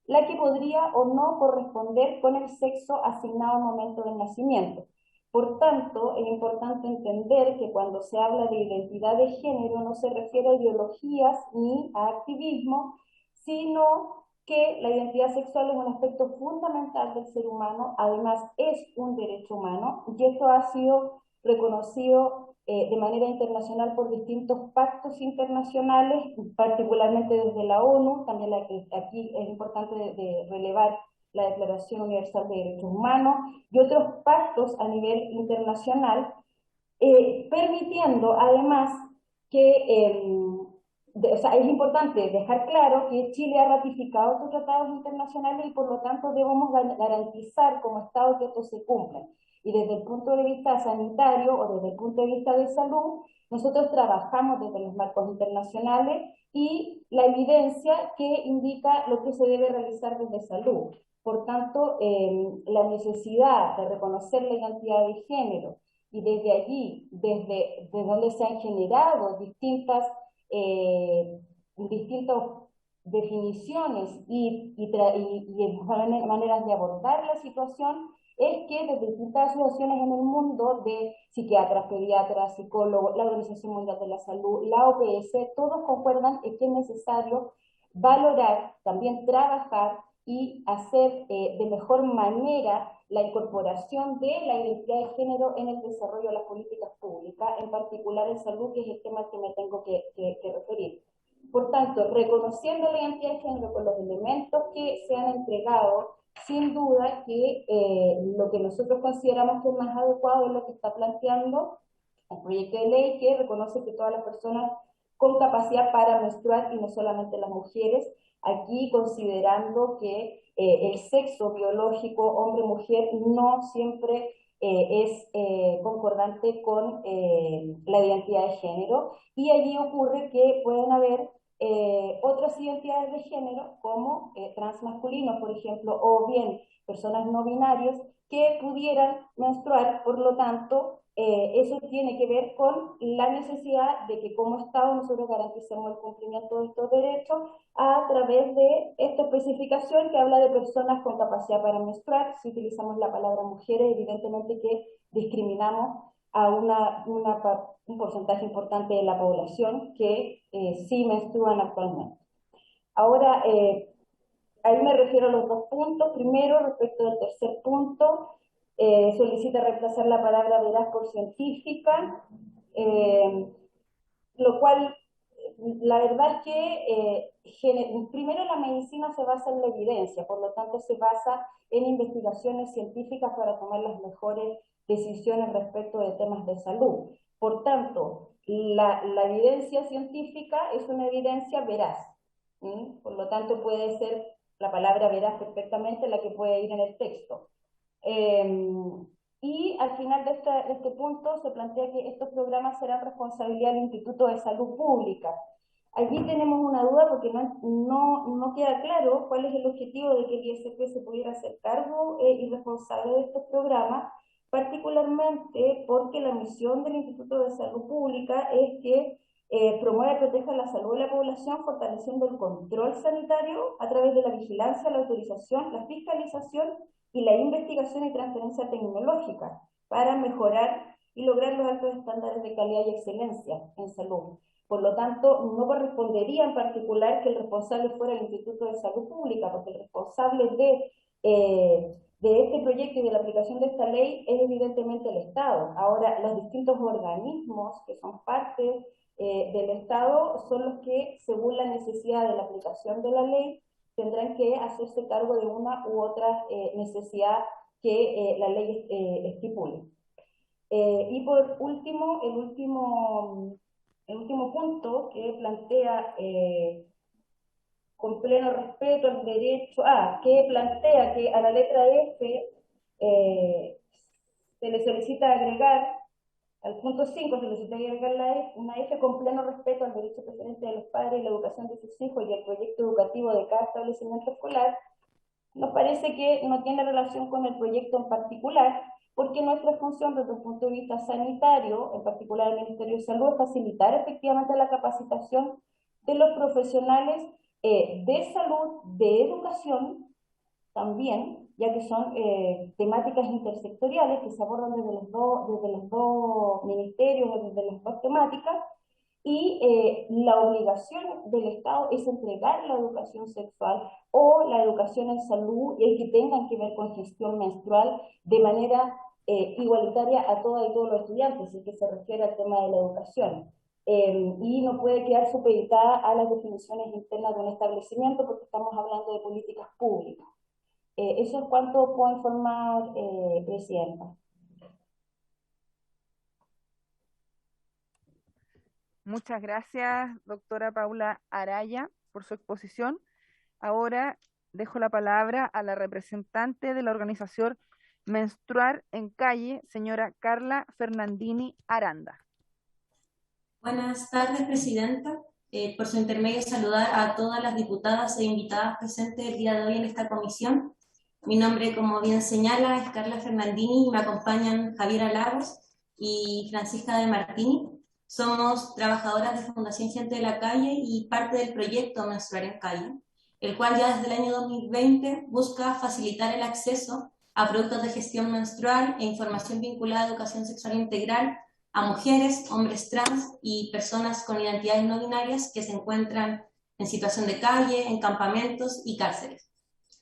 la que podría o no corresponder con el sexo asignado al momento del nacimiento. Por tanto, es importante entender que cuando se habla de identidad de género no se refiere a ideologías ni a activismo, sino que la identidad sexual es un aspecto fundamental del ser humano, además es un derecho humano, y esto ha sido reconocido de manera internacional por distintos pactos internacionales, particularmente desde la ONU, también aquí es importante de relevar la Declaración Universal de Derechos Humanos y otros pactos a nivel internacional, permitiendo además que es importante dejar claro que Chile ha ratificado estos tratados internacionales y por lo tanto debemos garantizar como Estado que estos se cumplan. Y desde el punto de vista sanitario o desde el punto de vista de salud, nosotros trabajamos desde los marcos internacionales y la evidencia que indica lo que se debe realizar desde salud. Por tanto, la necesidad de reconocer la identidad de género y desde allí, desde donde se han generado distintas definiciones y maneras de abordar la situación, es que desde distintas asociaciones en el mundo de psiquiatras, pediatras, psicólogos, la Organización Mundial de la Salud, la OPS, todos concuerdan en que es necesario valorar, también trabajar y hacer de mejor manera la incorporación de la identidad de género en el desarrollo de las políticas públicas, en particular en salud, que es el tema al que me tengo que referir. Por tanto, reconociendo la identidad de género con los elementos que se han entregado, sin duda que lo que nosotros consideramos que es más adecuado es lo que está planteando el proyecto de ley, que reconoce que todas las personas con capacidad para menstruar, y no solamente las mujeres, aquí considerando que el sexo biológico hombre-mujer no siempre es concordante con la identidad de género, y allí ocurre que pueden haber otras identidades de género como transmasculinos, por ejemplo, o bien personas no binarias que pudieran menstruar. Por lo tanto, eso tiene que ver con la necesidad de que como Estado nosotros garanticemos el cumplimiento de estos derechos a través de esta especificación que habla de personas con capacidad para menstruar. Si utilizamos la palabra mujeres, evidentemente que discriminamos a un porcentaje importante de la población que sí menstruan actualmente. Ahora, ahí me refiero a los dos puntos. Primero, respecto del tercer punto, solicita reemplazar la palabra veraz por científica, lo cual, la verdad es que primero la medicina se basa en la evidencia, por lo tanto se basa en investigaciones científicas para tomar las mejores decisiones respecto de temas de salud. Por tanto, la evidencia científica es una evidencia veraz, por lo tanto puede ser la palabra veraz perfectamente la que puede ir en el texto. Y al final de este punto se plantea que estos programas serán responsabilidad del Instituto de Salud Pública. Allí tenemos una duda porque no queda claro cuál es el objetivo de que el ISP se pudiera hacer cargo y responsable de estos programas, particularmente porque la misión del Instituto de Salud Pública es que promueva y proteja la salud de la población, fortaleciendo el control sanitario a través de la vigilancia, la autorización, la fiscalización y la investigación y transferencia tecnológica para mejorar y lograr los altos estándares de calidad y excelencia en salud. Por lo tanto, no correspondería en particular que el responsable fuera el Instituto de Salud Pública, porque el responsable de este proyecto y de la aplicación de esta ley es evidentemente el Estado. Ahora, los distintos organismos que son parte del Estado son los que, según la necesidad de la aplicación de la ley, tendrán que hacerse cargo de una u otra necesidad que la ley estipule. Y por último, el último punto que plantea con pleno respeto al derecho, que plantea que a la letra F se le solicita agregar, al punto 5 se le solicita agregar una F con pleno respeto al derecho preferente de los padres y la educación de sus hijos y el proyecto educativo de cada establecimiento escolar. Nos parece que no tiene relación con el proyecto en particular, porque nuestra función desde un punto de vista sanitario, en particular el Ministerio de Salud, es facilitar efectivamente la capacitación de los profesionales de salud, de educación también, ya que son temáticas intersectoriales que se abordan desde los dos ministerios o desde las dos temáticas, y la obligación del Estado es entregar la educación sexual o la educación en salud y el que tengan que ver con gestión menstrual de manera igualitaria a todas y todos los estudiantes, en que se refiere al tema de la educación. Y no puede quedar supeditada a las definiciones internas de un establecimiento porque estamos hablando de políticas públicas. Eso es cuanto puedo informar, Presidenta. Muchas gracias, doctora Paula Araya, por su exposición. Ahora dejo la palabra a la representante de la organización Menstruar en Calle, señora Carla Fernandini Aranda. Buenas tardes, Presidenta. Por su intermedio, saludar a todas las diputadas e invitadas presentes el día de hoy en esta comisión. Mi nombre, como bien señala, es Carla Fernandini y me acompañan Javiera Lagos y Francisca de Martini. Somos trabajadoras de Fundación Gente de la Calle y parte del proyecto Menstruar en Calle, el cual ya desde el año 2020 busca facilitar el acceso a productos de gestión menstrual e información vinculada a educación sexual integral a mujeres, hombres trans y personas con identidades no binarias que se encuentran en situación de calle, en campamentos y cárceles.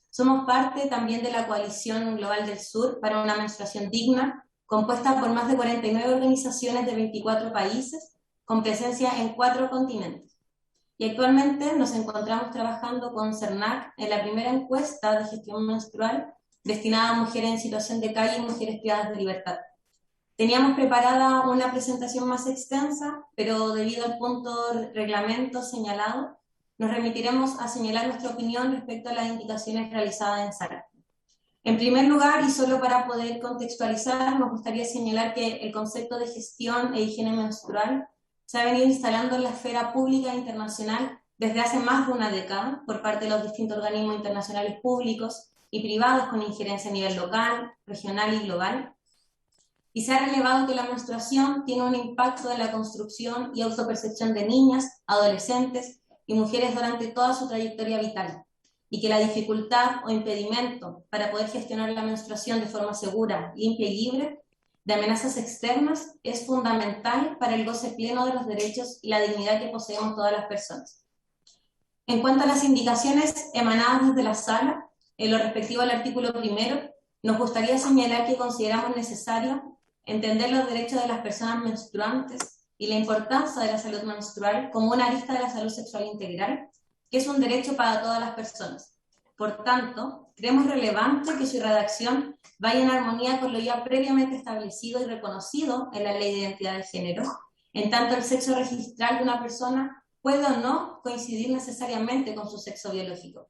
Somos parte también de la Coalición Global del Sur para una menstruación digna, compuesta por más de 49 organizaciones de 24 países, con presencia en 4 continentes. Y actualmente nos encontramos trabajando con CERNAC en la primera encuesta de gestión menstrual destinada a mujeres en situación de calle y mujeres privadas de libertad. Teníamos preparada una presentación más extensa, pero debido al punto reglamento señalado, nos remitiremos a señalar nuestra opinión respecto a las indicaciones realizadas en sala. En primer lugar, y solo para poder contextualizar, nos gustaría señalar que el concepto de gestión e higiene menstrual se ha venido instalando en la esfera pública e internacional desde hace más de una década por parte de los distintos organismos internacionales públicos y privados con injerencia a nivel local, regional y global. Y se ha relevado que la menstruación tiene un impacto en la construcción y autopercepción de niñas, adolescentes y mujeres durante toda su trayectoria vital, y que la dificultad o impedimento para poder gestionar la menstruación de forma segura, limpia y libre de amenazas externas es fundamental para el goce pleno de los derechos y la dignidad que poseemos todas las personas. En cuanto a las indicaciones emanadas desde la sala, en lo respectivo al artículo 1, nos gustaría señalar que consideramos necesario entender los derechos de las personas menstruantes y la importancia de la salud menstrual como una arista de la salud sexual integral, que es un derecho para todas las personas. Por tanto, creemos relevante que su redacción vaya en armonía con lo ya previamente establecido y reconocido en la Ley de Identidad de Género, en tanto el sexo registral de una persona puede o no coincidir necesariamente con su sexo biológico,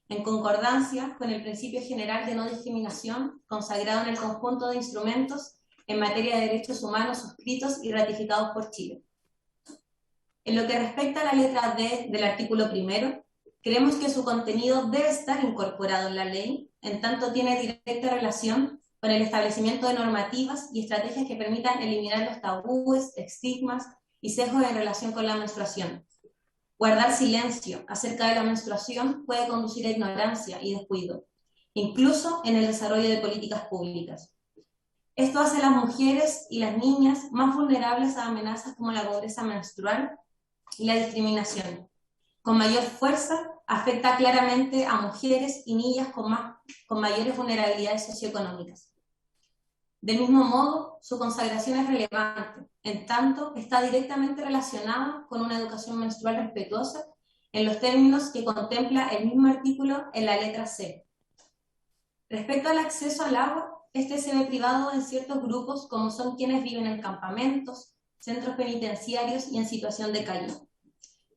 en concordancia con el principio general de no discriminación consagrado en el conjunto de instrumentos en materia de derechos humanos suscritos y ratificados por Chile. En lo que respecta a la letra D del artículo 1, creemos que su contenido debe estar incorporado en la ley, en tanto tiene directa relación con el establecimiento de normativas y estrategias que permitan eliminar los tabúes, estigmas y sesgos en relación con la menstruación. Guardar silencio acerca de la menstruación puede conducir a ignorancia y descuido, incluso en el desarrollo de políticas públicas. Esto hace a las mujeres y las niñas más vulnerables a amenazas como la pobreza menstrual y la discriminación. Con mayor fuerza, afecta claramente a mujeres y niñas con mayores vulnerabilidades socioeconómicas. Del mismo modo, su consagración es relevante, en tanto está directamente relacionada con una educación menstrual respetuosa en los términos que contempla el mismo artículo en la letra C. Respecto al acceso al agua, este se ve privado en ciertos grupos como son quienes viven en campamentos, centros penitenciarios y en situación de calle.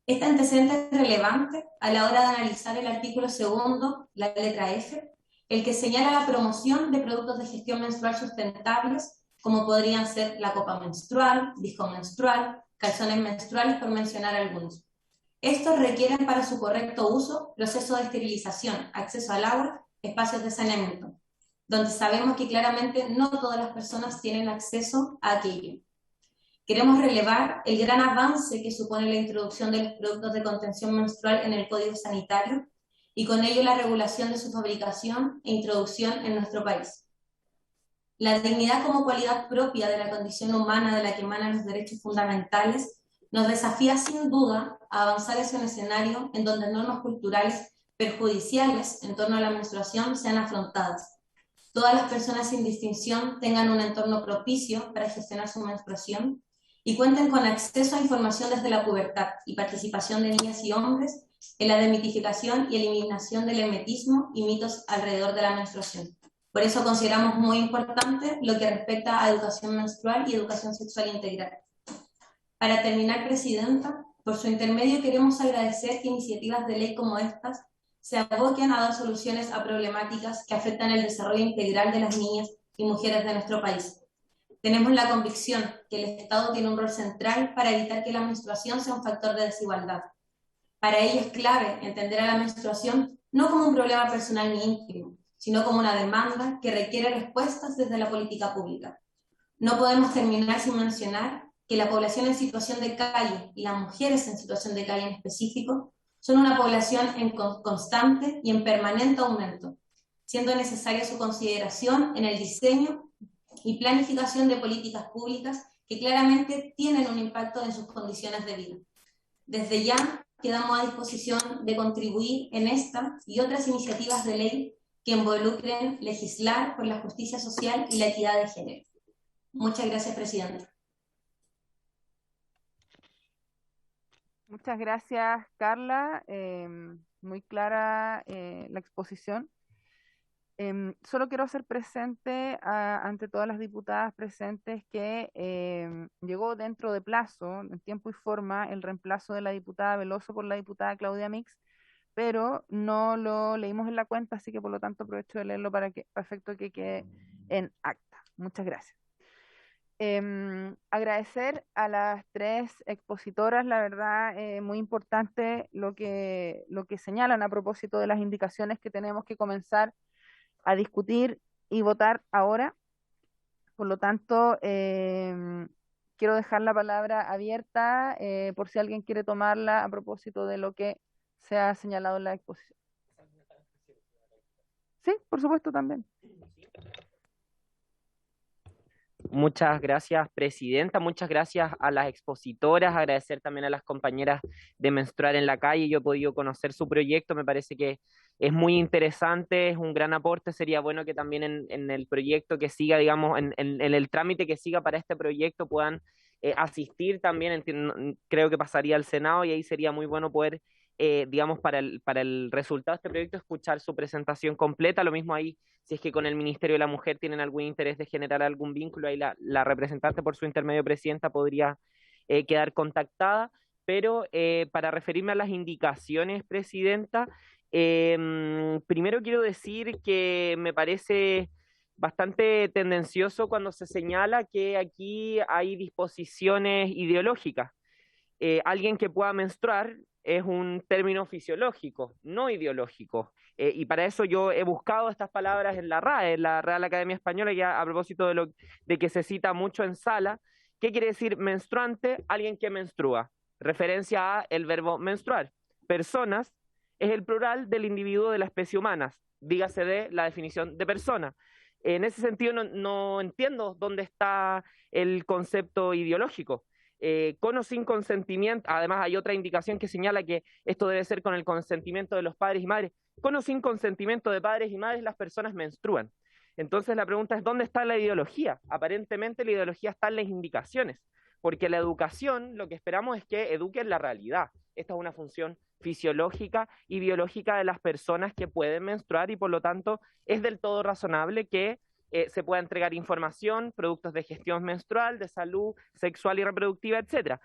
Este antecedente es relevante a la hora de analizar el artículo 2, la letra F, el que señala la promoción de productos de gestión menstrual sustentables, como podrían ser la copa menstrual, disco menstrual, calzones menstruales, por mencionar algunos. Estos requieren para su correcto uso proceso de esterilización, acceso al agua, espacios de saneamiento, donde sabemos que claramente no todas las personas tienen acceso a aquello. Queremos relevar el gran avance que supone la introducción de los productos de contención menstrual en el Código Sanitario y con ello la regulación de su fabricación e introducción en nuestro país. La dignidad como cualidad propia de la condición humana de la que emanan los derechos fundamentales nos desafía sin duda a avanzar hacia un escenario en donde normas culturales perjudiciales en torno a la menstruación sean afrontadas. Todas las personas sin distinción tengan un entorno propicio para gestionar su menstruación y cuenten con acceso a información desde la pubertad y participación de niñas y hombres en la demitificación y eliminación del hermetismo y mitos alrededor de la menstruación. Por eso consideramos muy importante lo que respecta a educación menstrual y educación sexual integral. Para terminar, Presidenta, por su intermedio queremos agradecer que iniciativas de ley como estas se aboquen a dar soluciones a problemáticas que afectan el desarrollo integral de las niñas y mujeres de nuestro país. Tenemos la convicción que el Estado tiene un rol central para evitar que la menstruación sea un factor de desigualdad. Para ello es clave entender a la menstruación no como un problema personal ni íntimo, sino como una demanda que requiere respuestas desde la política pública. No podemos terminar sin mencionar que la población en situación de calle y las mujeres en situación de calle en específico son una población en constante y en permanente aumento, siendo necesaria su consideración en el diseño y planificación de políticas públicas que claramente tienen un impacto en sus condiciones de vida. Desde ya quedamos a disposición de contribuir en esta y otras iniciativas de ley que involucren legislar por la justicia social y la equidad de género. Muchas gracias, Presidenta. Muchas gracias, Carla. Muy clara la exposición. Solo quiero hacer presente ante todas las diputadas presentes que llegó dentro de plazo, en tiempo y forma, el reemplazo de la diputada Veloso por la diputada Claudia Mix, pero no lo leímos en la cuenta, así que por lo tanto aprovecho de leerlo para efecto que quede en acta. Muchas gracias. Agradecer a las tres expositoras, la verdad, muy importante lo que señalan a propósito de las indicaciones que tenemos que comenzar a discutir y votar ahora. Por lo tanto, quiero dejar la palabra abierta por si alguien quiere tomarla a propósito de lo que se ha señalado en la exposición. Sí, por supuesto, también. Muchas gracias, Presidenta. Muchas gracias a las expositoras. Agradecer también a las compañeras de Menstruar en la Calle. Yo he podido conocer su proyecto. Me parece que es muy interesante, es un gran aporte. Sería bueno que también en el proyecto que siga, digamos, en el trámite que siga para este proyecto puedan asistir también. Creo que pasaría al Senado y ahí sería muy bueno poder, digamos, para el resultado de este proyecto, escuchar su presentación completa. Lo mismo ahí, si es que con el Ministerio de la Mujer tienen algún interés de generar algún vínculo, ahí la representante por su intermedio, Presidenta, podría quedar contactada. Pero para referirme a las indicaciones, Presidenta, primero quiero decir que me parece bastante tendencioso cuando se señala que aquí hay disposiciones ideológicas. Alguien que pueda menstruar es un término fisiológico, no ideológico. Y para eso yo he buscado estas palabras en la RAE, en la Real Academia Española, ya a propósito de que se cita mucho en sala. ¿Qué quiere decir menstruante? Alguien que menstrua. Referencia a el verbo menstruar. Personas es el plural del individuo de la especie humana, dígase de la definición de persona. En ese sentido no entiendo dónde está el concepto ideológico. Con o sin consentimiento, además hay otra indicación que señala que esto debe ser con el consentimiento de los padres y madres. Con o sin consentimiento de padres y madres las personas menstruan. Entonces la pregunta es, ¿dónde está la ideología? Aparentemente la ideología está en las indicaciones, porque la educación, lo que esperamos es que eduque en la realidad. Esta es una función fisiológica y biológica de las personas que pueden menstruar y por lo tanto es del todo razonable que se pueda entregar información, productos de gestión menstrual, de salud sexual y reproductiva, etc.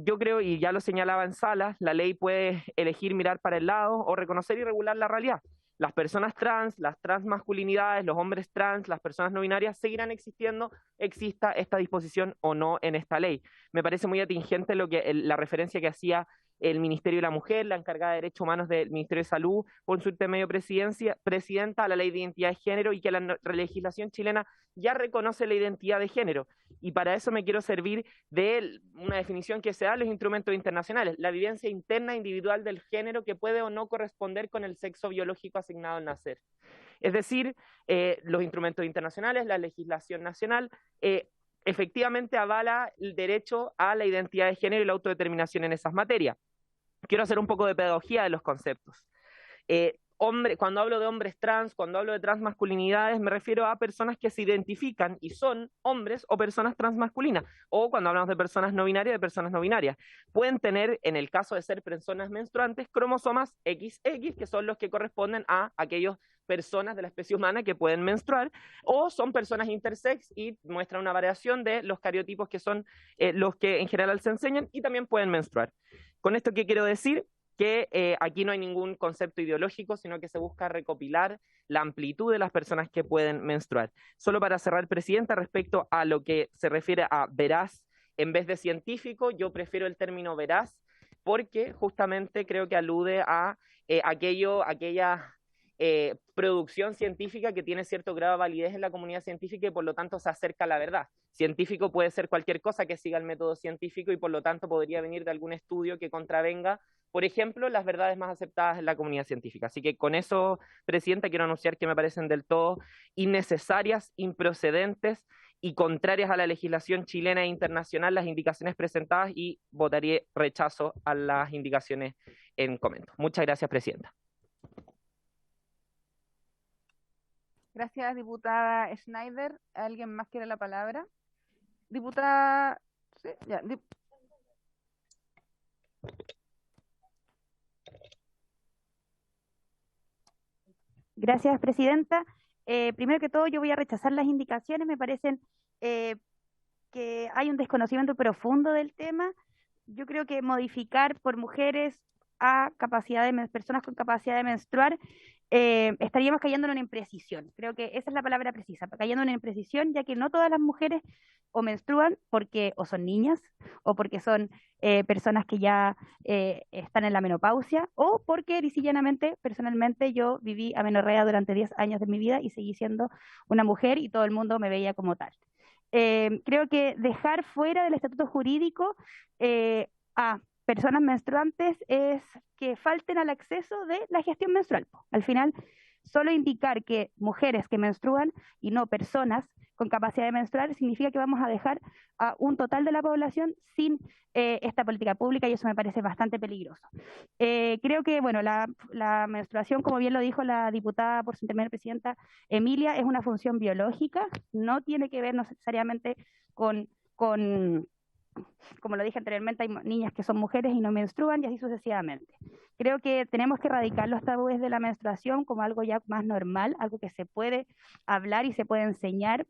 Yo creo, y ya lo señalaba en sala, la ley puede elegir mirar para el lado o reconocer y regular la realidad. Las personas trans, las transmasculinidades, los hombres trans, las personas no binarias seguirán existiendo, exista esta disposición o no en esta ley. Me parece muy atingente la referencia que hacía el Ministerio de la Mujer, la encargada de Derechos Humanos del Ministerio de Salud, por su intermedio presidenta, a la Ley de Identidad de Género, y que la legislación chilena ya reconoce la identidad de género. Y para eso me quiero servir de una definición que se da en los instrumentos internacionales, la vivencia interna individual del género que puede o no corresponder con el sexo biológico asignado al nacer. Es decir, los instrumentos internacionales, la legislación nacional, efectivamente avala el derecho a la identidad de género y la autodeterminación en esas materias. Quiero hacer un poco de pedagogía de los conceptos. Cuando hablo de hombres trans, cuando hablo de transmasculinidades, me refiero a personas que se identifican y son hombres o personas transmasculinas, o cuando hablamos de personas no binarias, de personas no binarias. Pueden tener, en el caso de ser personas menstruantes, cromosomas XX, que son los que corresponden a aquellas personas de la especie humana que pueden menstruar, o son personas intersex y muestran una variación de los cariotipos que son los que en general se enseñan y también pueden menstruar. Con esto, ¿qué quiero decir? Que aquí no hay ningún concepto ideológico, sino que se busca recopilar la amplitud de las personas que pueden menstruar. Solo para cerrar, Presidenta, respecto a lo que se refiere a veraz en vez de científico, yo prefiero el término veraz porque justamente creo que alude a aquella producción científica que tiene cierto grado de validez en la comunidad científica y por lo tanto se acerca a la verdad. Científico puede ser cualquier cosa que siga el método científico y por lo tanto podría venir de algún estudio que contravenga, por ejemplo, las verdades más aceptadas en la comunidad científica. Así que con eso, Presidenta, quiero anunciar que me parecen del todo innecesarias, improcedentes y contrarias a la legislación chilena e internacional las indicaciones presentadas y votaré rechazo a las indicaciones en comento. Muchas gracias, Presidenta. Gracias, diputada Schneider. ¿Alguien más quiere la palabra? Diputada... Sí, ya. Gracias, Presidenta. Primero que todo, yo voy a rechazar las indicaciones. Me parecen que hay un desconocimiento profundo del tema. Yo creo que modificar por mujeres a personas con capacidad de menstruar, estaríamos cayendo en una imprecisión. Creo que esa es la palabra precisa, cayendo en una imprecisión, ya que no todas las mujeres o menstruan porque o son niñas, o porque son personas que ya están en la menopausia, o porque lisa y llanamente, personalmente, yo viví amenorrea durante 10 años de mi vida y seguí siendo una mujer y todo el mundo me veía como tal. Creo que dejar fuera del estatuto jurídico a personas menstruantes es que falten al acceso de la gestión menstrual. Al final, solo indicar que mujeres que menstruan y no personas con capacidad de menstruar significa que vamos a dejar a un total de la población sin esta política pública y eso me parece bastante peligroso. Creo que, bueno, la menstruación, como bien lo dijo la diputada por su intermedio presidenta Emilia, es una función biológica, no tiene que ver necesariamente con como lo dije anteriormente, hay niñas que son mujeres y no menstruan y así sucesivamente. Creo que tenemos que erradicar los tabúes de la menstruación como algo ya más normal, algo que se puede hablar y se puede enseñar.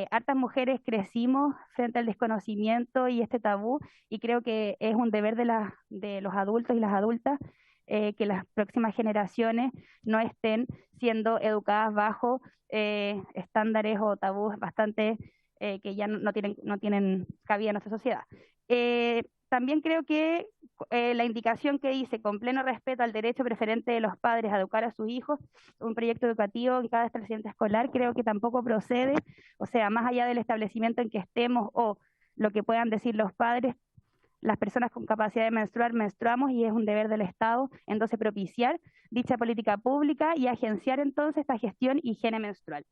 Hartas mujeres crecimos frente al desconocimiento y este tabú y creo que es un deber de los adultos y las adultas que las próximas generaciones no estén siendo educadas bajo estándares o tabús bastante que ya no tienen cabida en nuestra sociedad. También creo que la indicación que dice, con pleno respeto al derecho preferente de los padres a educar a sus hijos, un proyecto educativo en cada establecimiento escolar, creo que tampoco procede, o sea, más allá del establecimiento en que estemos o lo que puedan decir los padres, las personas con capacidad de menstruar, menstruamos y es un deber del Estado, entonces propiciar dicha política pública y agenciar entonces esta gestión y higiene menstrual.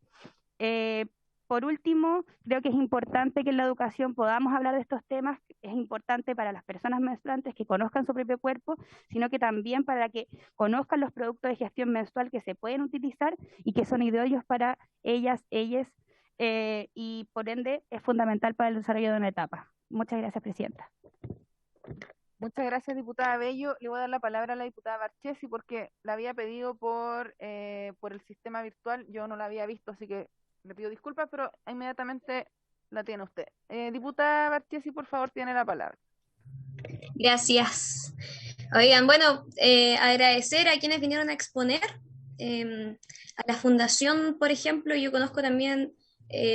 Por último, creo que es importante que en la educación podamos hablar de estos temas, es importante para las personas menstruantes que conozcan su propio cuerpo, sino que también para que conozcan los productos de gestión menstrual que se pueden utilizar y que son idóneos para ellas, y por ende es fundamental para el desarrollo de una etapa. Muchas gracias, Presidenta. Muchas gracias, diputada Bello. Le voy a dar la palabra a la diputada Barchesi porque la había pedido por el sistema virtual, yo no la había visto, así que le pido disculpas, pero inmediatamente la tiene usted. Diputada Barchesi, por favor, tiene la palabra. Gracias. Oigan, bueno, agradecer a quienes vinieron a exponer. A la Fundación, por ejemplo, yo conozco también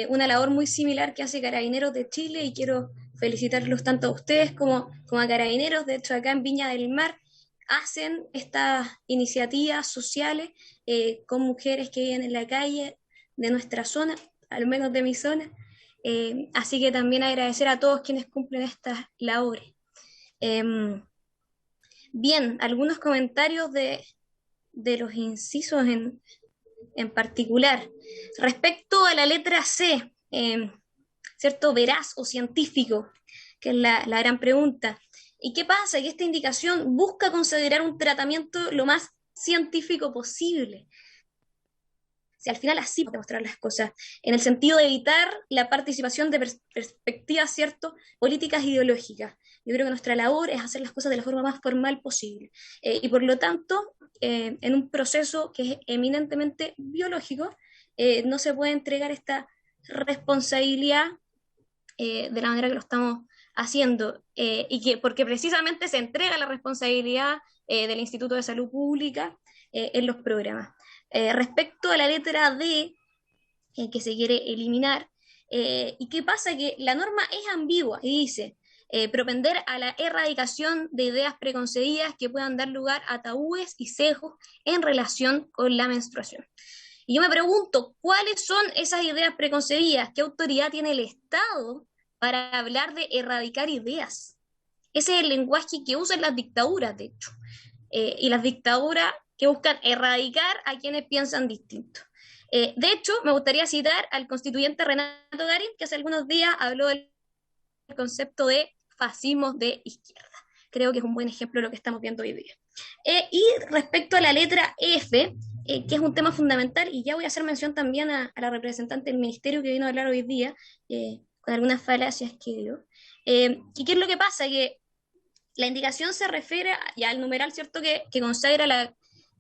una labor muy similar que hace Carabineros de Chile y quiero felicitarlos tanto a ustedes como a Carabineros. De hecho, acá en Viña del Mar hacen estas iniciativas sociales con mujeres que viven en la calle de nuestra zona, al menos de mi zona, así que también agradecer a todos quienes cumplen estas labores. Bien, algunos comentarios de los incisos en particular. Respecto a la letra C, ¿cierto? Veraz o científico, que es la gran pregunta. ¿Y qué pasa? Que esta indicación busca considerar un tratamiento lo más científico posible. Si al final así podemos mostrar las cosas, en el sentido de evitar la participación de perspectivas, ¿cierto?, políticas ideológicas. Yo creo que nuestra labor es hacer las cosas de la forma más formal posible. Y por lo tanto, en un proceso que es eminentemente biológico, no se puede entregar esta responsabilidad de la manera que lo estamos haciendo, porque precisamente se entrega la responsabilidad del Instituto de Salud Pública en los programas. Respecto a la letra D, que se quiere eliminar, ¿y qué pasa? Que la norma es ambigua y dice, propender a la erradicación de ideas preconcebidas que puedan dar lugar a tabúes y sesgos en relación con la menstruación. Y yo me pregunto, ¿cuáles son esas ideas preconcebidas? ¿Qué autoridad tiene el Estado para hablar de erradicar ideas? Ese es el lenguaje que usan las dictaduras, de hecho. Y las dictaduras que buscan erradicar a quienes piensan distinto. De hecho, me gustaría citar al constituyente Renato Garín, que hace algunos días habló del concepto de fascismo de izquierda. Creo que es un buen ejemplo de lo que estamos viendo hoy día. Y respecto a la letra F, que es un tema fundamental, y ya voy a hacer mención también a la representante del ministerio que vino a hablar hoy día, con algunas falacias que dio. ¿Y qué es lo que pasa? Que la indicación se refiere ya al numeral, ¿cierto?, que consagra la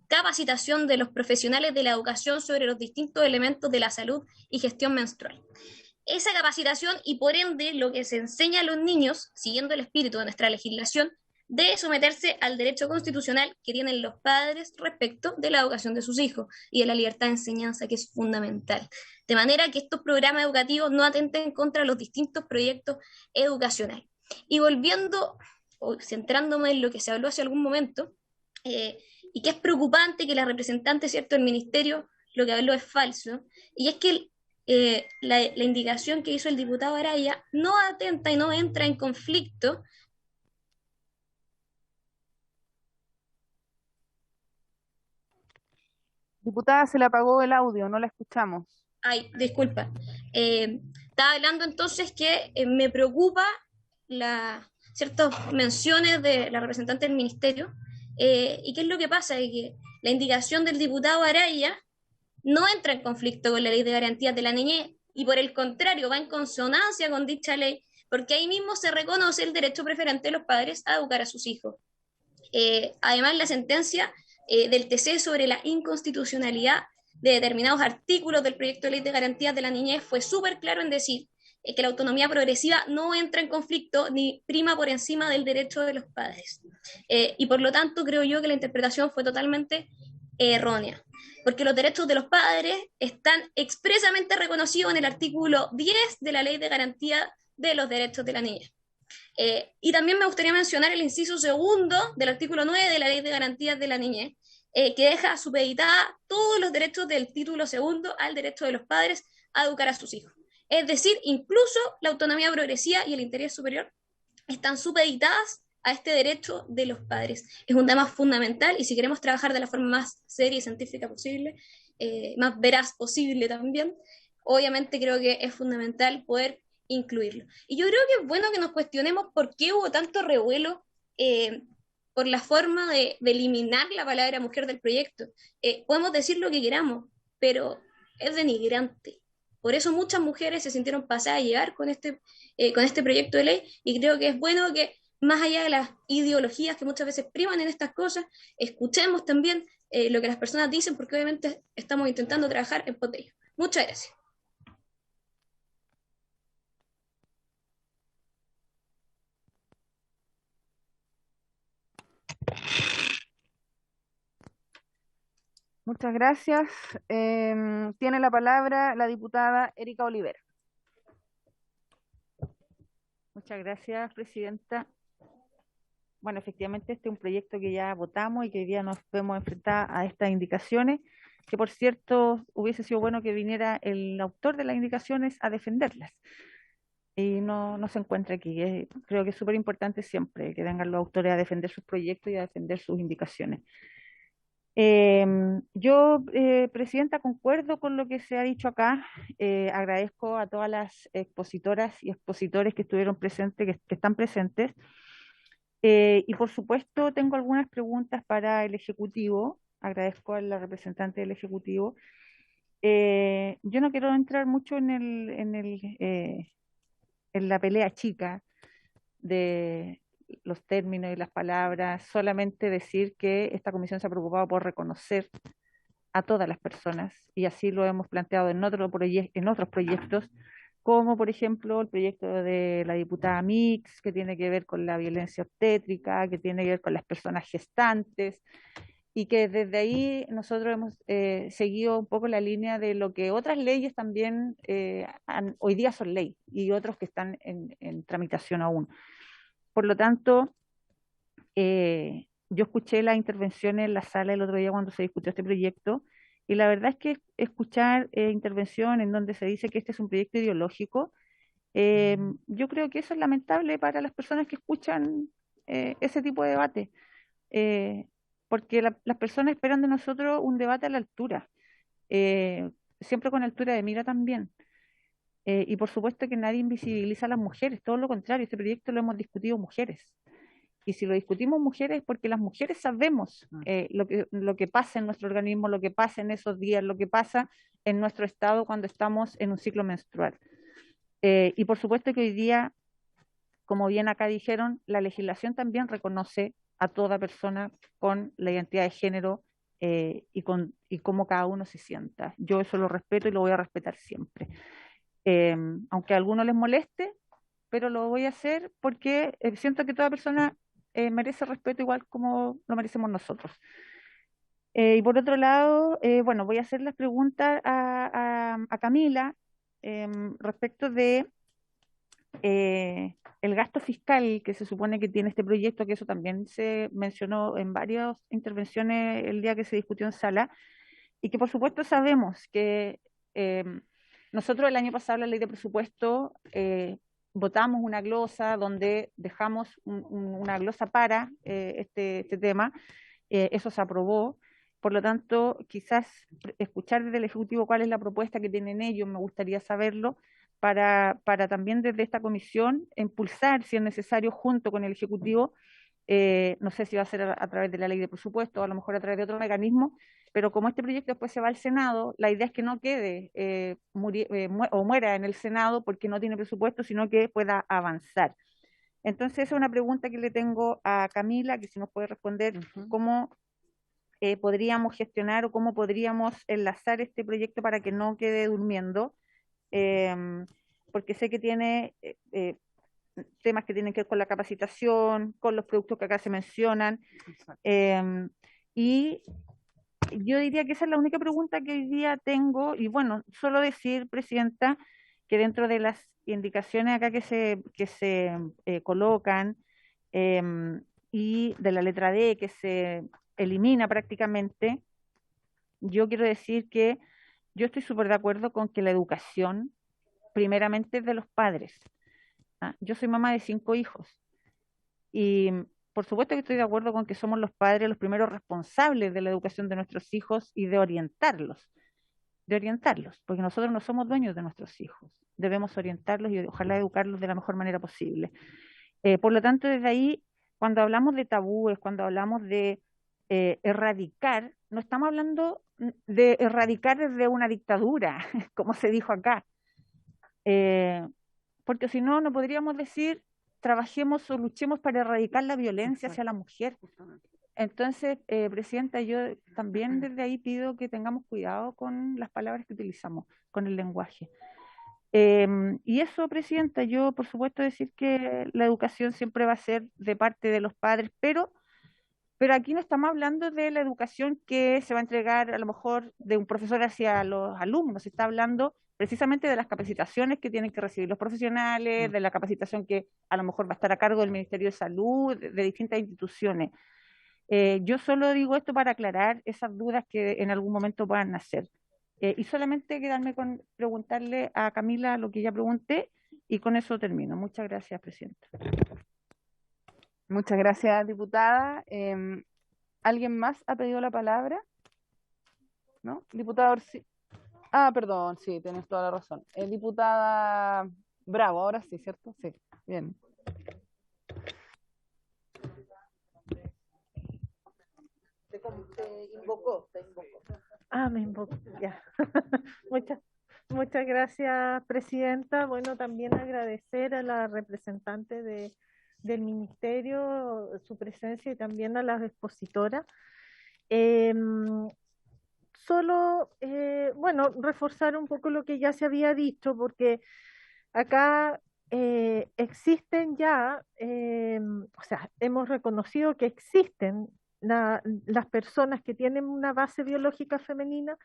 capacitación de los profesionales de la educación sobre los distintos elementos de la salud y gestión menstrual. Esa capacitación y por ende lo que se enseña a los niños, siguiendo el espíritu de nuestra legislación, debe someterse al derecho constitucional que tienen los padres respecto de la educación de sus hijos y de la libertad de enseñanza, que es fundamental. De manera que estos programas educativos no atenten contra los distintos proyectos educacionales. Y volviendo, o centrándome en lo que se habló hace algún momento, y que es preocupante que la representante, ¿cierto?, del ministerio lo que habló es falso, y es que la indicación que hizo el diputado Araya no atenta y no entra en conflicto. Diputada, se le apagó el audio, no la escuchamos. Ay, disculpa. Estaba hablando entonces que me preocupa ciertas menciones de la representante del ministerio. ¿Y qué es lo que pasa? Es que la indicación del diputado Araya no entra en conflicto con la Ley de Garantías de la Niñez y por el contrario va en consonancia con dicha ley, porque ahí mismo se reconoce el derecho preferente de los padres a educar a sus hijos. Además, la sentencia del TC sobre la inconstitucionalidad de determinados artículos del proyecto de Ley de Garantías de la Niñez fue súper claro en decir que la autonomía progresiva no entra en conflicto ni prima por encima del derecho de los padres. Y por lo tanto creo yo que la interpretación fue totalmente errónea, porque los derechos de los padres están expresamente reconocidos en el artículo 10 de la Ley de Garantía de los Derechos de la Niñez. Y también me gustaría mencionar el inciso segundo del artículo 9 de la Ley de Garantías de la Niñez, que deja supeditada todos los derechos del título segundo al derecho de los padres a educar a sus hijos. Es decir, incluso la autonomía progresiva y el interés superior están supeditadas a este derecho de los padres. Es un tema fundamental y si queremos trabajar de la forma más seria y científica posible, más veraz posible también, obviamente creo que es fundamental poder incluirlo. Y yo creo que es bueno que nos cuestionemos por qué hubo tanto revuelo por la forma de eliminar la palabra mujer del proyecto. Podemos decir lo que queramos, pero es denigrante. Por eso muchas mujeres se sintieron pasadas a llevar con este proyecto de ley y creo que es bueno que más allá de las ideologías que muchas veces priman en estas cosas, escuchemos también lo que las personas dicen, porque obviamente estamos intentando trabajar en pos de ello. Muchas gracias. Muchas gracias. Tiene la palabra la diputada Erika Olivera. Muchas gracias, presidenta. Bueno, efectivamente este es un proyecto que ya votamos y que hoy día nos vemos enfrentar a estas indicaciones, que por cierto hubiese sido bueno que viniera el autor de las indicaciones a defenderlas. Y no se encuentra aquí. Creo que es súper importante siempre que vengan los autores a defender sus proyectos y a defender sus indicaciones. Yo, presidenta, concuerdo con lo que se ha dicho acá. Agradezco a todas las expositoras y expositores que estuvieron presentes, que están presentes. Y por supuesto tengo algunas preguntas para el Ejecutivo. Agradezco a la representante del Ejecutivo. Yo no quiero entrar mucho en la pelea chica de los términos y las palabras, solamente decir que esta comisión se ha preocupado por reconocer a todas las personas y así lo hemos planteado en otros proyectos, como por ejemplo el proyecto de la diputada Mix, que tiene que ver con la violencia obstétrica, que tiene que ver con las personas gestantes, y que desde ahí nosotros hemos seguido un poco la línea de lo que otras leyes también hoy día son ley, y otros que están en tramitación aún. Por lo tanto, yo escuché las intervenciones en la sala el otro día cuando se discutió este proyecto, y la verdad es que escuchar intervención en donde se dice que este es un proyecto ideológico, yo creo que eso es lamentable para las personas que escuchan ese tipo de debate, porque las personas esperan de nosotros un debate a la altura, siempre con altura de mira también. Y por supuesto que nadie invisibiliza a las mujeres, todo lo contrario, este proyecto lo hemos discutido mujeres. Y si lo discutimos mujeres es porque las mujeres sabemos lo que pasa en nuestro organismo, lo que pasa en esos días, lo que pasa en nuestro estado cuando estamos en un ciclo menstrual. Y por supuesto que hoy día, como bien acá dijeron, la legislación también reconoce a toda persona con la identidad de género y cómo cada uno se sienta. Yo eso lo respeto y lo voy a respetar siempre. Aunque a algunos les moleste, pero lo voy a hacer porque siento que toda persona merece respeto igual como lo merecemos nosotros. Y por otro lado, bueno, voy a hacer las preguntas a Camila respecto de el gasto fiscal que se supone que tiene este proyecto, que eso también se mencionó en varias intervenciones el día que se discutió en sala, y que por supuesto sabemos que nosotros el año pasado en la ley de presupuesto votamos una glosa donde dejamos una glosa para este tema, eso se aprobó. Por lo tanto, quizás escuchar desde el Ejecutivo cuál es la propuesta que tienen ellos, me gustaría saberlo, para también desde esta comisión impulsar, si es necesario, junto con el Ejecutivo, no sé si va a ser a través de la ley de presupuesto o a lo mejor a través de otro mecanismo, pero como este proyecto después se va al Senado, la idea es que no quede o muera en el Senado porque no tiene presupuesto, sino que pueda avanzar. Entonces, esa es una pregunta que le tengo a Camila, que si nos puede responder cómo podríamos gestionar o cómo podríamos enlazar este proyecto para que no quede durmiendo, porque sé que tiene temas que tienen que ver con la capacitación, con los productos que acá se mencionan, y yo diría que esa es la única pregunta que hoy día tengo, y bueno, solo decir, Presidenta, que dentro de las indicaciones acá que se colocan, y de la letra D que se elimina prácticamente, yo quiero decir que yo estoy súper de acuerdo con que la educación, primeramente, es de los padres. Yo soy mamá de 5 hijos, y por supuesto que estoy de acuerdo con que somos los padres los primeros responsables de la educación de nuestros hijos y de orientarlos, porque nosotros no somos dueños de nuestros hijos, debemos orientarlos y ojalá educarlos de la mejor manera posible. Por lo tanto, desde ahí, cuando hablamos de tabúes, cuando hablamos de erradicar, no estamos hablando de erradicar desde una dictadura, como se dijo acá, porque si no, no podríamos decir trabajemos o luchemos para erradicar la violencia hacia la mujer. Entonces, Presidenta, yo también desde ahí pido que tengamos cuidado con las palabras que utilizamos, con el lenguaje. Y eso, Presidenta, yo por supuesto decir que la educación siempre va a ser de parte de los padres, pero aquí no estamos hablando de la educación que se va a entregar a lo mejor de un profesor hacia los alumnos, se está hablando precisamente de las capacitaciones que tienen que recibir los profesionales, de la capacitación que a lo mejor va a estar a cargo del Ministerio de Salud, de distintas instituciones. Yo solo digo esto para aclarar esas dudas que en algún momento puedan nacer. Y solamente quedarme con preguntarle a Camila lo que ya pregunté y con eso termino. Muchas gracias, Presidenta. Muchas gracias, diputada. ¿Alguien más ha pedido la palabra? ¿No? Diputada Orsi. Ah, perdón, sí, tienes toda la razón. Diputada Bravo, ahora sí, ¿cierto? Sí, bien. Te invocó. Ah, me invocó, ya. Muchas gracias, Presidenta. Bueno, también agradecer a la representante del Ministerio su presencia y también a las expositoras. Bueno, reforzar un poco lo que ya se había dicho, porque acá existen ya, o sea, hemos reconocido que existen las personas que tienen una base biológica femenina,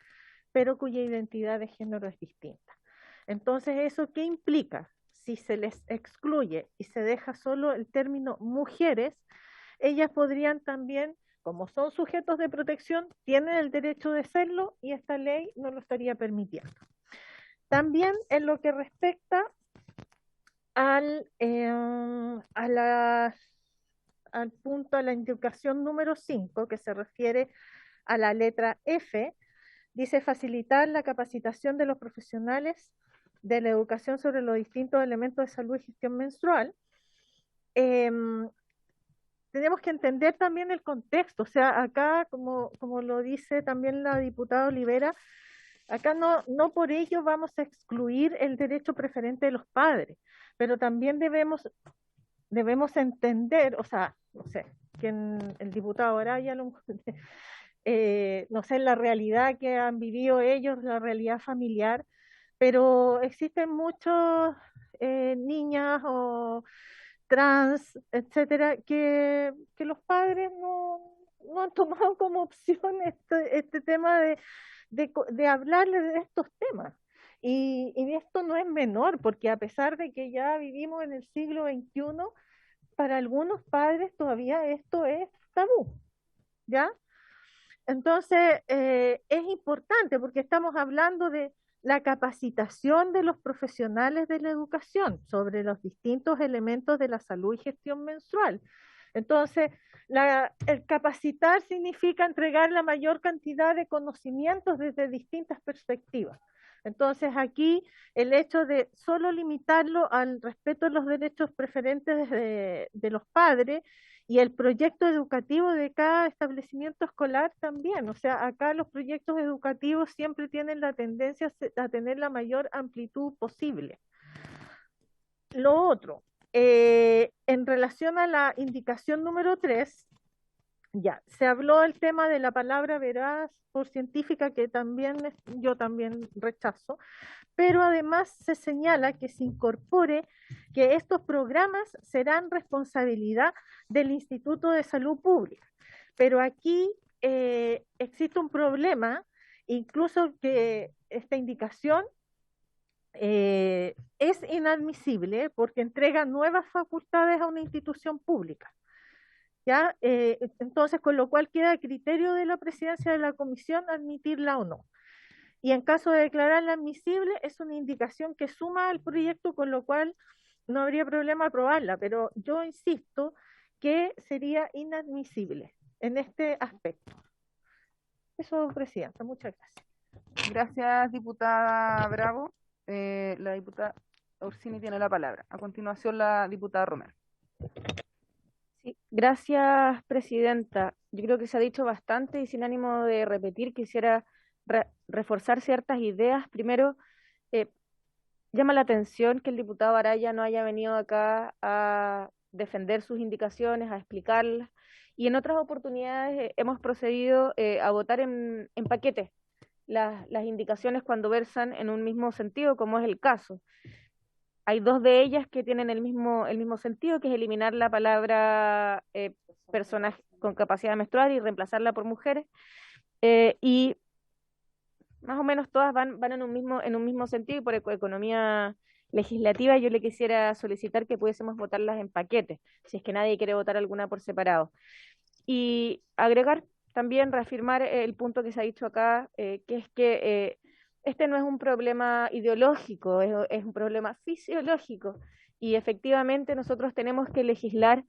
pero cuya identidad de género es distinta. Entonces, ¿eso qué implica? si se les excluye y se deja solo el término mujeres, ellas podrían también, como son sujetos de protección, tienen el derecho de serlo y esta ley no lo estaría permitiendo. También en lo que respecta al punto, a la indicación número 5, que se refiere a la letra F, dice facilitar la capacitación de los profesionales de la educación sobre los distintos elementos de salud y gestión menstrual. Tenemos que entender también el contexto, o sea, acá, como lo dice también la diputada Olivera, acá no por ello vamos a excluir el derecho preferente de los padres, pero también debemos entender, o sea, no sé, que el diputado Araya, no sé, la realidad que han vivido ellos, la realidad familiar, pero existen muchos niñas o trans, etcétera, que los padres no han tomado como opción este tema de hablarles de estos temas. Y esto no es menor, porque a pesar de que ya vivimos en el siglo XXI, para algunos padres todavía esto es tabú, ¿ya? Entonces, es importante porque estamos hablando de la capacitación de los profesionales de la educación sobre los distintos elementos de la salud y gestión menstrual. Entonces, el capacitar significa entregar la mayor cantidad de conocimientos desde distintas perspectivas. Entonces, aquí el hecho de solo limitarlo al respeto de los derechos preferentes de los padres y el proyecto educativo de cada establecimiento escolar también. O sea, acá los proyectos educativos siempre tienen la tendencia a tener la mayor amplitud posible. Lo otro, en relación a la indicación número 3, ya, se habló del tema de la palabra veraz por científica, que yo también rechazo, pero además se señala que se incorpore que estos programas serán responsabilidad del Instituto de Salud Pública. Pero aquí existe un problema, incluso que esta indicación es inadmisible porque entrega nuevas facultades a una institución pública. ¿Ya? Entonces, con lo cual queda a criterio de la presidencia de la comisión admitirla o no. Y en caso de declararla admisible, es una indicación que suma al proyecto, con lo cual no habría problema aprobarla, pero yo insisto que sería inadmisible en este aspecto. Eso, presidenta, muchas gracias. Gracias, diputada Bravo. La diputada Orsini tiene la palabra. A continuación, la diputada Romero. Sí, gracias, presidenta. Yo creo que se ha dicho bastante y sin ánimo de repetir, quisiera reforzar ciertas ideas. Primero, llama la atención que el diputado Araya no haya venido acá a defender sus indicaciones, a explicarlas, y en otras oportunidades hemos procedido a votar en paquete las indicaciones cuando versan en un mismo sentido, como es el caso. Hay dos de ellas que tienen el mismo sentido, que es eliminar la palabra personas con capacidad menstrual y reemplazarla por mujeres, y más o menos todas van en un mismo sentido, y por economía legislativa yo le quisiera solicitar que pudiésemos votarlas en paquete, si es que nadie quiere votar alguna por separado. Y agregar también, reafirmar el punto que se ha dicho acá, que es que este no es un problema ideológico, es un problema fisiológico, y efectivamente nosotros tenemos que legislar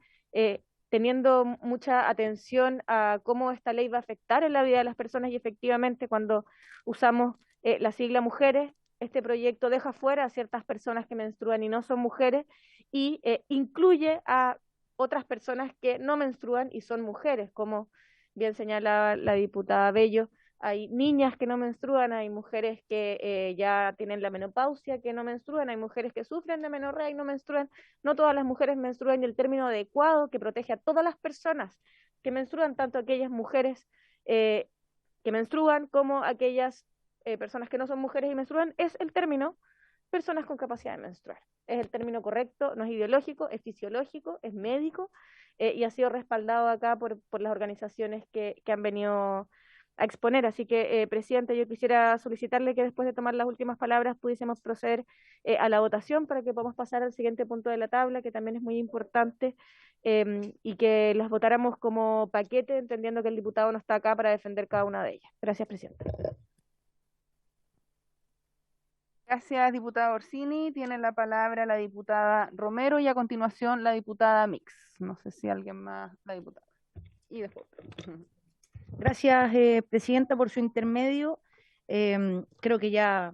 teniendo mucha atención a cómo esta ley va a afectar en la vida de las personas, y efectivamente cuando usamos la sigla mujeres, este proyecto deja fuera a ciertas personas que menstruan y no son mujeres, y incluye a otras personas que no menstruan y son mujeres, como bien señalaba la diputada Bello. Hay niñas que no menstruan, hay mujeres que ya tienen la menopausia que no menstruan, hay mujeres que sufren de menorrea y no menstruan. No todas las mujeres menstruan, y el término adecuado que protege a todas las personas que menstruan, tanto aquellas mujeres que menstruan como aquellas personas que no son mujeres y menstruan, es el término personas con capacidad de menstruar. Es el término correcto, no es ideológico, es fisiológico, es médico, y ha sido respaldado acá por las organizaciones que han venido exponer. Así que, Presidenta, yo quisiera solicitarle que después de tomar las últimas palabras pudiésemos proceder a la votación para que podamos pasar al siguiente punto de la tabla, que también es muy importante, y que las votáramos como paquete, entendiendo que el diputado no está acá para defender cada una de ellas. Gracias, Presidenta. Gracias, diputada Orsini. Tiene la palabra la diputada Romero y a continuación la diputada Mix. No sé si alguien más, la diputada. Y después. Gracias, Presidenta, por su intermedio. Creo que ya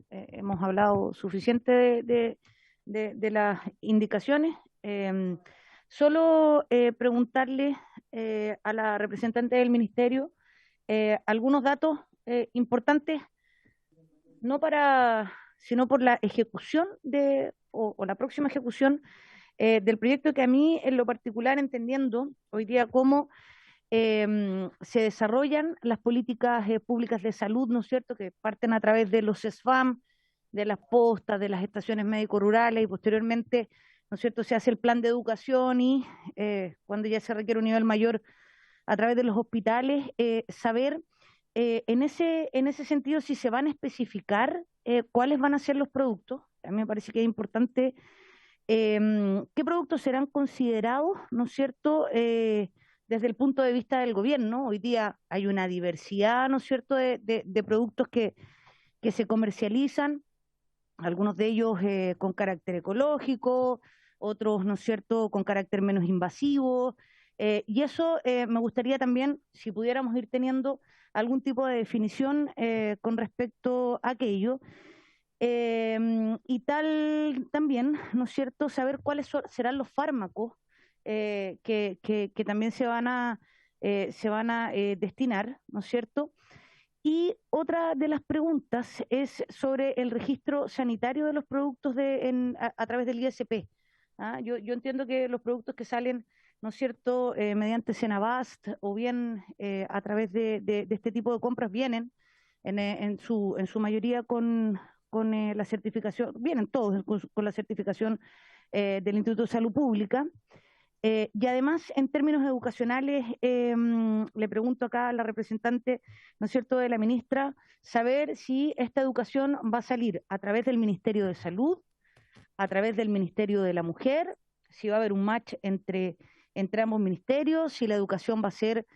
hemos hablado suficiente de las indicaciones. Solo preguntarle a la representante del Ministerio algunos datos importantes, no para, sino por la ejecución o la próxima ejecución del proyecto, que a mí en lo particular, entendiendo hoy día cómo se desarrollan las políticas públicas de salud, ¿no es cierto?, que parten a través de los SFAM, de las postas, de las estaciones médico-rurales, y posteriormente, ¿no es cierto?, se hace el plan de educación y cuando ya se requiere un nivel mayor a través de los hospitales, saber en ese sentido si se van a especificar cuáles van a ser los productos. A mí me parece que es importante qué productos serán considerados, ¿no es cierto?, desde el punto de vista del gobierno. Hoy día hay una diversidad, ¿no es cierto?, de productos que se comercializan, algunos de ellos con carácter ecológico, otros, ¿no es cierto?, con carácter menos invasivo, y eso me gustaría también, si pudiéramos ir teniendo algún tipo de definición con respecto a aquello, y tal también, ¿no es cierto?, saber cuáles serán los fármacos que también se van a destinar, ¿no es cierto? Y otra de las preguntas es sobre el registro sanitario de los productos a través del ISP. ¿Ah? Yo entiendo que los productos que salen, ¿no es cierto?, mediante Senabast o bien a través de este tipo de compras vienen en su mayoría con la certificación, vienen todos con la certificación del Instituto de Salud Pública. Y además, en términos educacionales, le pregunto acá a la representante, ¿no es cierto?, de la ministra, saber si esta educación va a salir a través del Ministerio de Salud, a través del Ministerio de la Mujer, si va a haber un match entre ambos ministerios, si la educación va a ser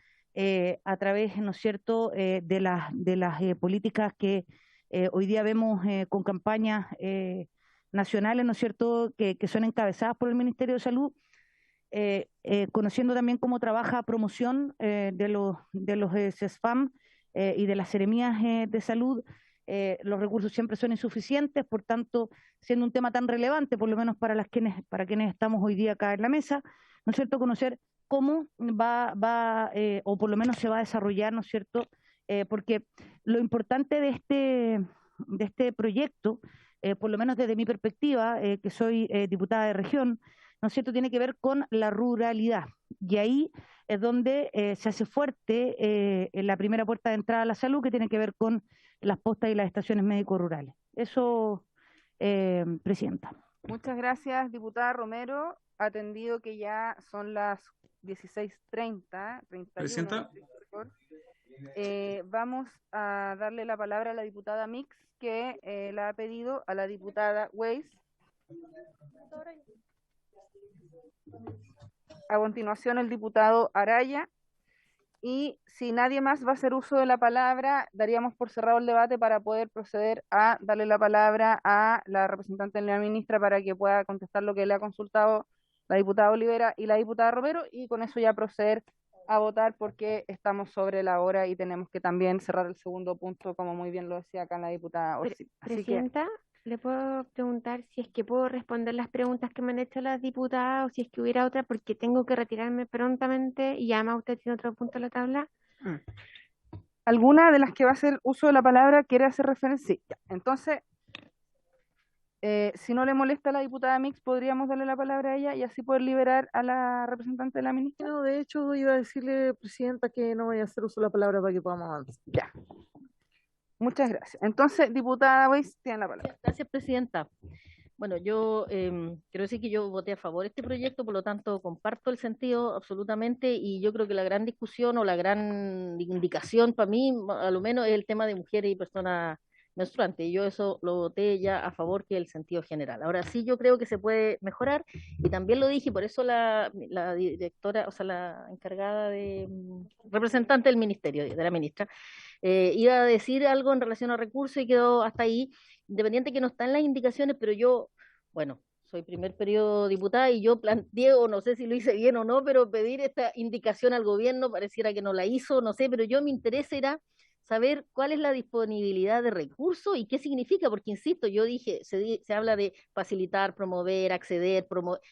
a través, ¿no es cierto?, de las políticas que hoy día vemos con campañas nacionales, ¿no es cierto?, que son encabezadas por el Ministerio de Salud. Conociendo también cómo trabaja promoción de los CESFAM y de las seremías de salud, los recursos siempre son insuficientes, por tanto, siendo un tema tan relevante, por lo menos para quienes estamos hoy día acá en la mesa, ¿no es cierto?, conocer cómo va o por lo menos se va a desarrollar, ¿no es cierto?, porque lo importante de este proyecto, por lo menos desde mi perspectiva, que soy diputada de región, ¿no es cierto?, tiene que ver con la ruralidad. Y ahí es donde se hace fuerte en la primera puerta de entrada a la salud, que tiene que ver con las postas y las estaciones médico-rurales. Eso, Presidenta. Muchas gracias, diputada Romero. Atendido que ya son las 16:30, 31. Presidenta. Vamos a darle la palabra a la diputada Mix, que la ha pedido a la diputada Weiss. A continuación el diputado Araya, y si nadie más va a hacer uso de la palabra, daríamos por cerrado el debate para poder proceder a darle la palabra a la representante de la ministra para que pueda contestar lo que le ha consultado la diputada Olivera y la diputada Romero, y con eso ya proceder a votar porque estamos sobre la hora y tenemos que también cerrar el segundo punto, como muy bien lo decía acá la diputada Orsini. Presidenta, ¿le puedo preguntar si es que puedo responder las preguntas que me han hecho las diputadas o si es que hubiera otra, porque tengo que retirarme prontamente y además usted tiene otro punto en la tabla? ¿Alguna de las que va a hacer uso de la palabra quiere hacer referencia? Sí, ya. Entonces, si no le molesta a la diputada Mix, podríamos darle la palabra a ella y así poder liberar a la representante de la ministra. No, de hecho, iba a decirle, Presidenta, que no voy a hacer uso de la palabra para que podamos avanzar. Ya. Muchas gracias. Entonces, diputada Weiss, tiene la palabra. Gracias, Presidenta. Bueno, yo quiero decir que yo voté a favor de este proyecto, por lo tanto comparto el sentido absolutamente y yo creo que la gran discusión o la gran indicación para mí, a lo menos, es el tema de mujeres y personas menstruantes. Y yo eso lo voté ya a favor, que es el sentido general. Ahora sí, yo creo que se puede mejorar y también lo dije, por eso la directora, o sea, la encargada de representante del ministerio, de la ministra, iba a decir algo en relación a recursos y quedó hasta ahí, independiente que no están las indicaciones, pero yo, bueno, soy primer periodo diputada y yo planteé, o no sé si lo hice bien o no, pero pedir esta indicación al gobierno, pareciera que no la hizo, no sé, pero yo mi interés era saber cuál es la disponibilidad de recursos y qué significa, porque insisto, yo dije, se habla de facilitar, promover, acceder,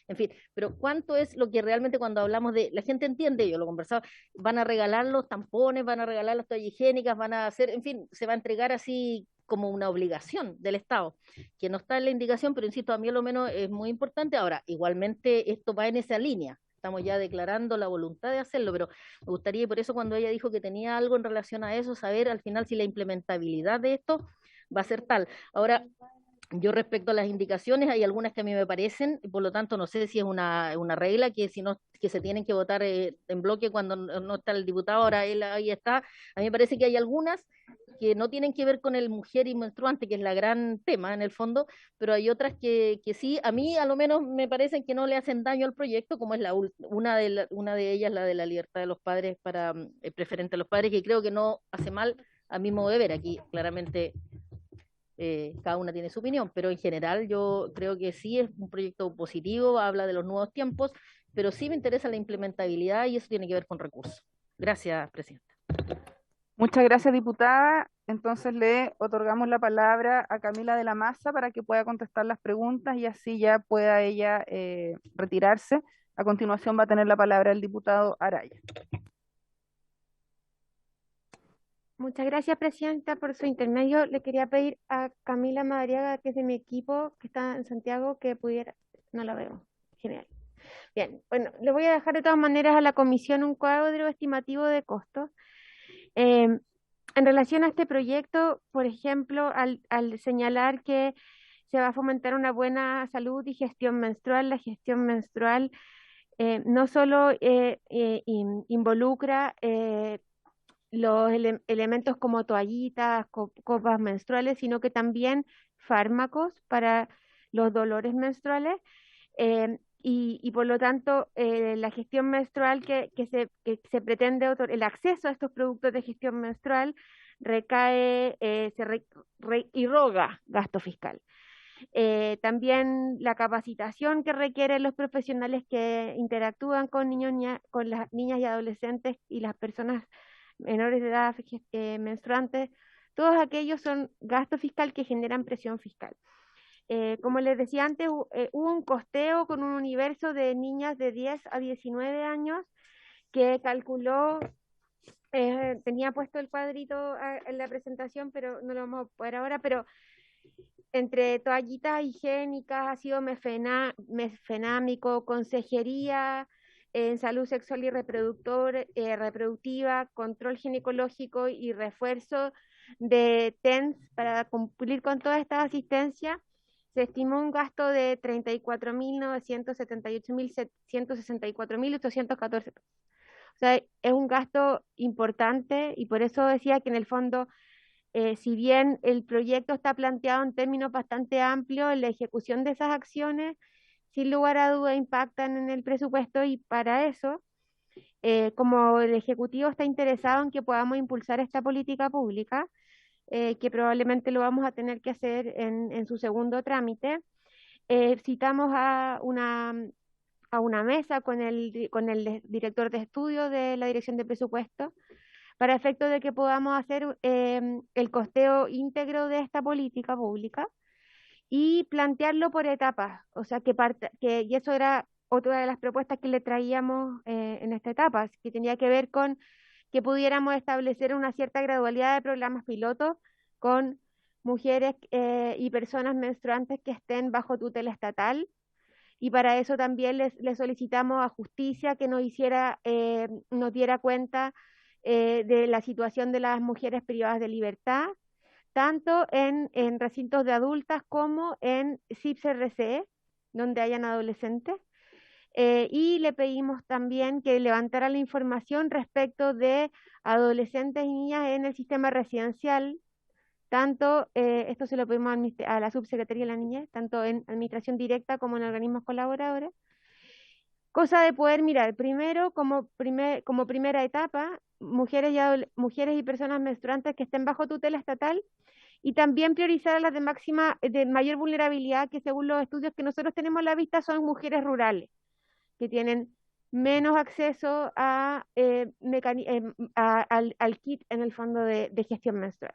en fin, pero cuánto es lo que realmente cuando hablamos de, la gente entiende, yo lo conversaba, van a regalar los tampones, van a regalar las toallas higiénicas, van a hacer, en fin, se va a entregar así como una obligación del Estado, que no está en la indicación, pero insisto, a mí a lo menos es muy importante. Ahora, igualmente esto va en esa línea, estamos ya declarando la voluntad de hacerlo, pero me gustaría, y por eso cuando ella dijo que tenía algo en relación a eso, saber al final si la implementabilidad de esto va a ser tal. Ahora, yo respecto a las indicaciones, hay algunas que a mí me parecen, y por lo tanto no sé si es una regla que si no que se tienen que votar en bloque cuando no está el diputado, ahora él ahí está. A mí me parece que hay algunas que no tienen que ver con el mujer y menstruante, que es la gran tema en el fondo, pero hay otras que sí, a mí a lo menos me parecen que no le hacen daño al proyecto, como es una de ellas, la de la libertad de los padres para preferente a los padres, que creo que no hace mal a mi modo de ver. Aquí claramente cada una tiene su opinión, pero en general yo creo que sí es un proyecto positivo, habla de los nuevos tiempos, pero sí me interesa la implementabilidad y eso tiene que ver con recursos. Gracias, Presidenta. Muchas gracias, diputada. Entonces le otorgamos la palabra a Camila de la Maza para que pueda contestar las preguntas y así ya pueda ella retirarse. A continuación va a tener la palabra el diputado Araya. Muchas gracias, Presidenta, por su intermedio. Le quería pedir a Camila Madariaga, que es de mi equipo, que está en Santiago, que pudiera... No la veo. Genial. Bien, bueno, le voy a dejar de todas maneras a la comisión un cuadro estimativo de costos. En relación a este proyecto, por ejemplo, al señalar que se va a fomentar una buena salud y gestión menstrual, la gestión menstrual no solo involucra los elementos como toallitas, copas menstruales, sino que también fármacos para los dolores menstruales. Y por lo tanto, la gestión menstrual que se pretende, el acceso a estos productos de gestión menstrual recae, irroga gasto fiscal. También la capacitación que requieren los profesionales que interactúan con con las niñas y adolescentes y las personas menores de edad menstruantes, todos aquellos son gasto fiscal que generan presión fiscal. Como les decía antes, hubo un costeo con un universo de niñas de 10 a 19 años que calculó, tenía puesto el cuadrito en la presentación, pero no lo vamos a poder ahora, pero entre toallitas higiénicas, ácido mefenámico, consejería en salud sexual y reproductiva, control ginecológico y refuerzo de TENS para cumplir con toda esta asistencia, se estimó un gasto de 34.978.164.814 pesos. O sea, es un gasto importante y por eso decía que en el fondo, si bien el proyecto está planteado en términos bastante amplios, la ejecución de esas acciones, sin lugar a duda, impactan en el presupuesto y para eso, como el Ejecutivo está interesado en que podamos impulsar esta política pública, que probablemente lo vamos a tener que hacer en su segundo trámite, citamos a una mesa con el director de estudio de la Dirección de Presupuesto para efecto de que podamos hacer el costeo íntegro de esta política pública y plantearlo por etapas, o sea, y eso era otra de las propuestas que le traíamos en esta etapa, que tenía que ver con que pudiéramos establecer una cierta gradualidad de programas pilotos con mujeres y personas menstruantes que estén bajo tutela estatal, y para eso también le solicitamos a Justicia que nos diera cuenta de la situación de las mujeres privadas de libertad. tanto en recintos de adultas como en CIPS-RCE, donde hayan adolescentes. Y le pedimos también que levantara la información respecto de adolescentes y niñas en el sistema residencial, tanto, esto se lo pedimos a la Subsecretaría de la Niñez, tanto en administración directa como en organismos colaboradores, cosa de poder mirar primero como primera etapa mujeres y personas menstruantes que estén bajo tutela estatal, y también priorizar a las de mayor vulnerabilidad, que según los estudios que nosotros tenemos a la vista son mujeres rurales, que tienen menos acceso al kit en el fondo de gestión menstrual.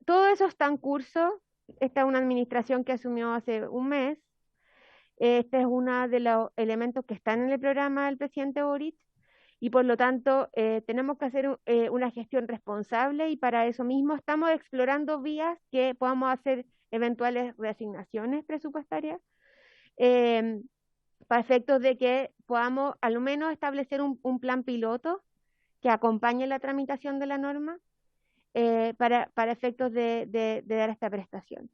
Todo eso está en curso. Esta es una administración que asumió hace un mes. Este es uno de los elementos que están en el programa del presidente Boric, y por lo tanto tenemos que hacer una gestión responsable, y para eso mismo estamos explorando vías que podamos hacer eventuales reasignaciones presupuestarias para efectos de que podamos al menos establecer un plan piloto que acompañe la tramitación de la norma para efectos de dar esta prestación.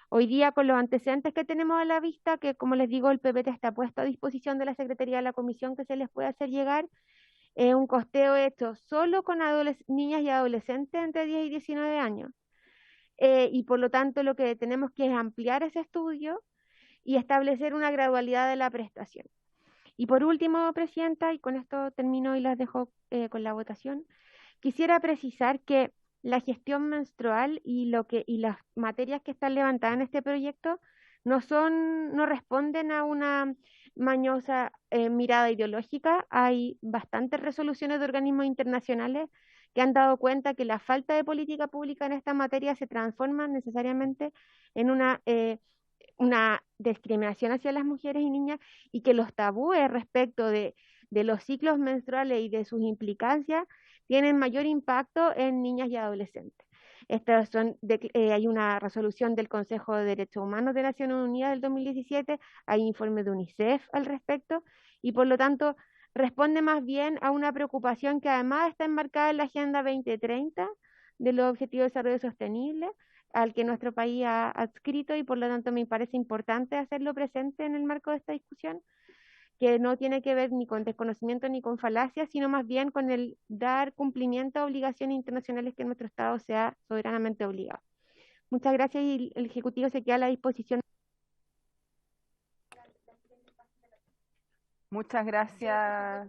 Hoy día, con los antecedentes que tenemos a la vista, que como les digo, el PPT está puesto a disposición de la Secretaría de la Comisión, que se les puede hacer llegar, un costeo hecho solo con niñas y adolescentes entre 10 y 19 años. Y por lo tanto, lo que tenemos que es ampliar ese estudio y establecer una gradualidad de la prestación. Y por último, Presidenta, y con esto termino y las dejo con la votación, quisiera precisar que la gestión menstrual y las materias que están levantadas en este proyecto no responden a una mañosa mirada ideológica. Hay bastantes resoluciones de organismos internacionales que han dado cuenta que la falta de política pública en esta materia se transforma necesariamente en una discriminación hacia las mujeres y niñas, y que los tabúes respecto de los ciclos menstruales y de sus implicancias tienen mayor impacto en niñas y adolescentes. Hay una resolución del Consejo de Derechos Humanos de Naciones Unidas del 2017, hay informes de UNICEF al respecto, y por lo tanto responde más bien a una preocupación que además está enmarcada en la Agenda 2030 de los Objetivos de Desarrollo Sostenible, al que nuestro país ha adscrito, y por lo tanto me parece importante hacerlo presente en el marco de esta discusión, que no tiene que ver ni con desconocimiento ni con falacias, sino más bien con el dar cumplimiento a obligaciones internacionales que nuestro Estado sea soberanamente obligado. Muchas gracias, y el Ejecutivo se queda a la disposición. Muchas gracias.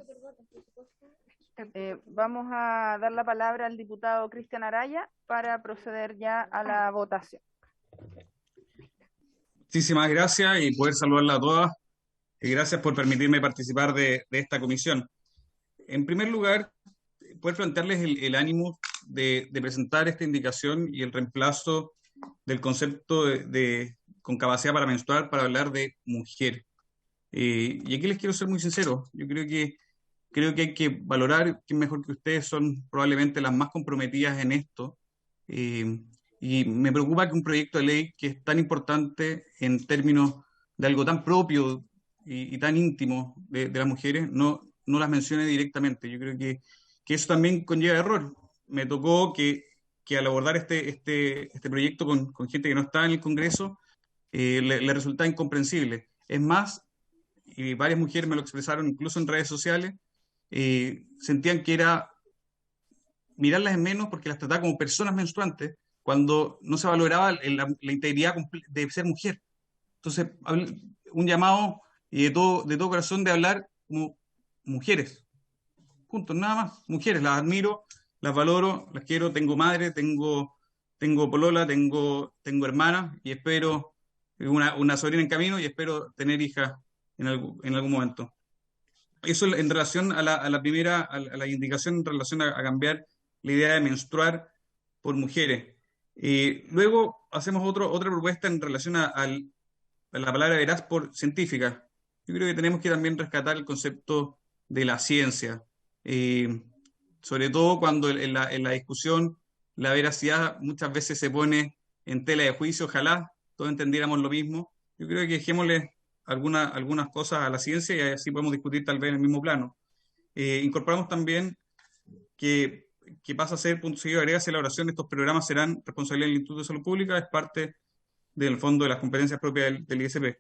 Vamos a dar la palabra al diputado Cristian Araya para proceder ya a la votación. Muchísimas gracias, y poder saludarla a todas. Y gracias por permitirme participar de esta comisión. En primer lugar, poder plantearles el ánimo de presentar esta indicación y el reemplazo del concepto con capacidad para menstruar para hablar de mujer. Y aquí les quiero ser muy sincero. Yo creo que hay que valorar que mejor que ustedes son probablemente las más comprometidas en esto. Y me preocupa que un proyecto de ley que es tan importante en términos de algo tan propio y tan íntimo de las mujeres, no las mencione directamente. Yo creo que eso también conlleva error. Me tocó que al abordar este proyecto con gente que no está en el Congreso, le resultaba incomprensible. Es más, y varias mujeres me lo expresaron incluso en redes sociales, sentían que era mirarlas en menos porque las trataba como personas menstruantes, cuando no se valoraba la integridad de ser mujer. Entonces, un llamado y de todo corazón de hablar como mujeres. Punto, nada más. Mujeres, las admiro, las valoro, las quiero, tengo madre, tengo polola, tengo hermana, y espero una sobrina en camino, y espero tener hijas en algún momento. Eso en relación a la indicación en relación a cambiar la idea de menstruar por mujeres. Luego hacemos otra propuesta en relación a la palabra veraz por científica. Yo creo que tenemos que también rescatar el concepto de la ciencia, sobre todo cuando en la discusión la veracidad muchas veces se pone en tela de juicio. Ojalá todos entendiéramos lo mismo. Yo creo que dejémosle algunas cosas a la ciencia, y así podemos discutir tal vez en el mismo plano. Incorporamos también que que pasa a ser, punto seguido, agrega, si la elaboración de estos programas serán responsabilidad del Instituto de Salud Pública, es parte del fondo de las competencias propias del ISP.